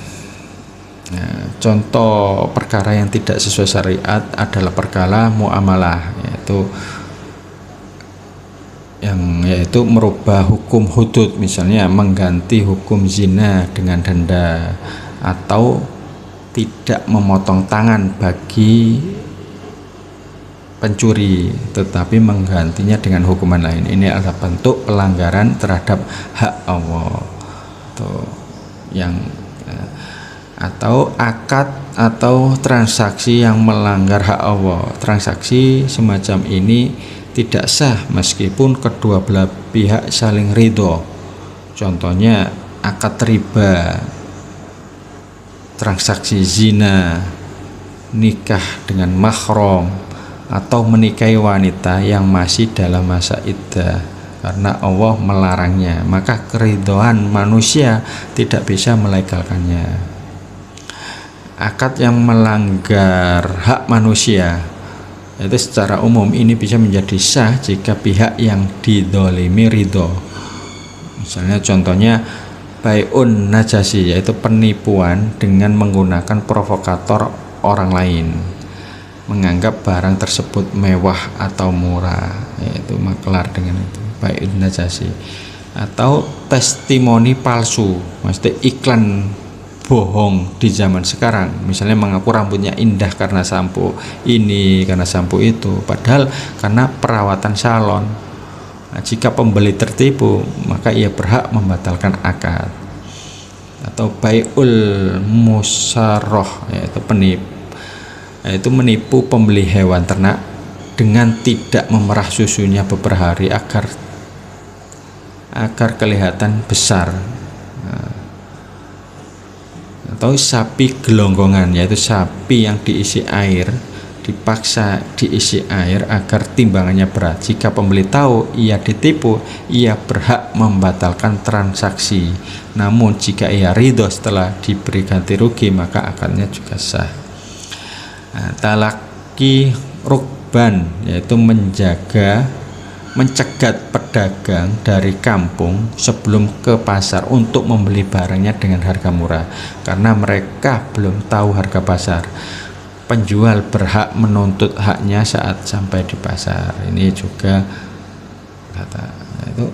Nah, contoh perkara yang tidak sesuai syariat adalah perkara muamalah, yaitu merubah hukum hudud, misalnya mengganti hukum zina dengan denda, atau tidak memotong tangan bagi pencuri tetapi menggantinya dengan hukuman lain. Ini adalah bentuk pelanggaran terhadap hak Allah atau akad atau transaksi yang melanggar hak Allah. Transaksi semacam ini tidak sah meskipun kedua belah pihak saling ridho. Contohnya akad riba, transaksi zina, nikah dengan mahram, atau menikahi wanita yang masih dalam masa iddah karena Allah melarangnya, maka keridhaan manusia tidak bisa melegalkannya. Akad yang melanggar hak manusia itu secara umum ini bisa menjadi sah jika pihak yang didolimi ridho. Misalnya contohnya bai'un najasi, yaitu penipuan dengan menggunakan provokator orang lain, menganggap barang tersebut mewah atau murah, yaitu maklar dengan itu, bai'un najasi. Atau testimoni palsu, maksudnya iklan bohong di zaman sekarang, misalnya mengaku rambutnya indah karena sampo ini, karena sampo itu, padahal karena perawatan salon. Nah, jika pembeli tertipu, maka ia berhak membatalkan akad. Atau bai'ul musarroh, yaitu menipu pembeli hewan ternak dengan tidak memerah susunya beberapa hari agar kelihatan besar. Atau sapi gelonggongan, yaitu sapi yang diisi air, dipaksa diisi air agar timbangannya berat. Jika pembeli tahu ia ditipu, ia berhak membatalkan transaksi. Namun jika ia ridho setelah diberi ganti rugi, maka akadnya juga sah. Nah, talaki rukban, yaitu mencegat pedagang dari kampung sebelum ke pasar untuk membeli barangnya dengan harga murah karena mereka belum tahu harga pasar. Penjual berhak menuntut haknya saat sampai di pasar. Ini juga itu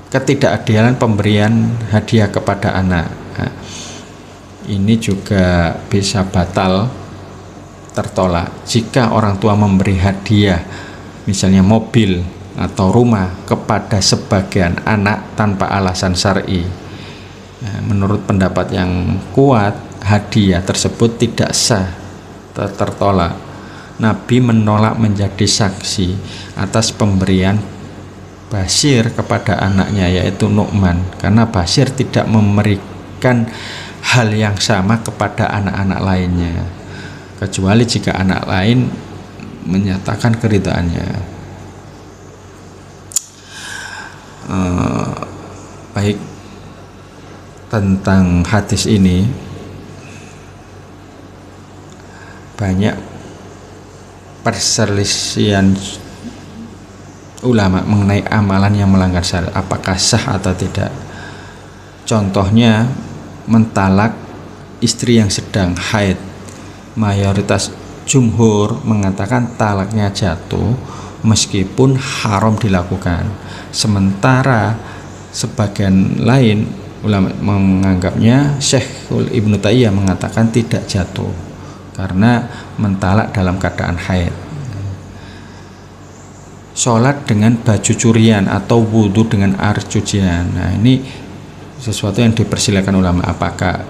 ketidakadilan pemberian hadiah kepada anak. Nah, ini juga bisa batal, tertolak jika orang tua memberi hadiah, misalnya mobil atau rumah, kepada sebagian anak tanpa alasan syar'i. Nah, menurut pendapat yang kuat, hadiah tersebut tidak sah, tertolak. Nabi menolak menjadi saksi atas pemberian Bashir kepada anaknya, yaitu Nu'man, karena Bashir tidak memberikan hal yang sama kepada anak-anak lainnya, kecuali jika anak lain menyatakan keridhaannya. Baik, tentang hadis ini banyak perselisihan ulama mengenai amalan yang melanggar syariat, apakah sah atau tidak. Contohnya mentalak istri yang sedang haid. Mayoritas jumhur mengatakan talaknya jatuh meskipun haram dilakukan, sementara sebagian lain ulama menganggapnya, Syekhul Ibnu Taimiyah mengatakan tidak jatuh karena mentalak dalam keadaan haid. Sholat dengan baju curian atau wudhu dengan air cucian, nah ini sesuatu yang dipersilakan ulama, apakah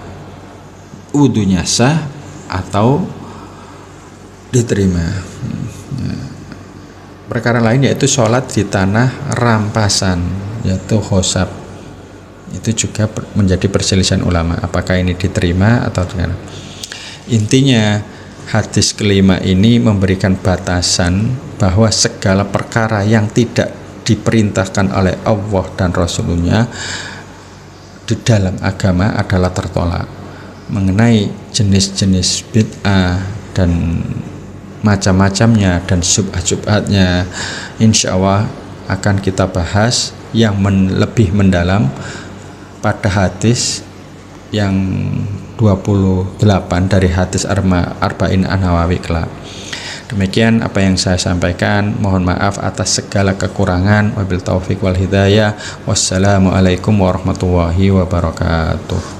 wudhunya sah atau diterima. Perkara lain yaitu sholat di tanah rampasan, yaitu khosab, itu juga menjadi perselisihan ulama, apakah ini diterima atau tidak. Intinya hadis kelima ini memberikan batasan bahwa segala perkara yang tidak diperintahkan oleh Allah dan Rasulnya di dalam agama adalah tertolak. Mengenai jenis-jenis bid'ah dan macam-macamnya dan subhat-subhatnya, insya Allah akan kita bahas yang lebih mendalam pada hadis yang 28 dari hadis Arba'in An-Nawawi kelak. Demikian apa yang saya sampaikan. Mohon maaf atas segala kekurangan. Wabil taufiq wal hidayah. Wassalamualaikum warahmatullahi wabarakatuh.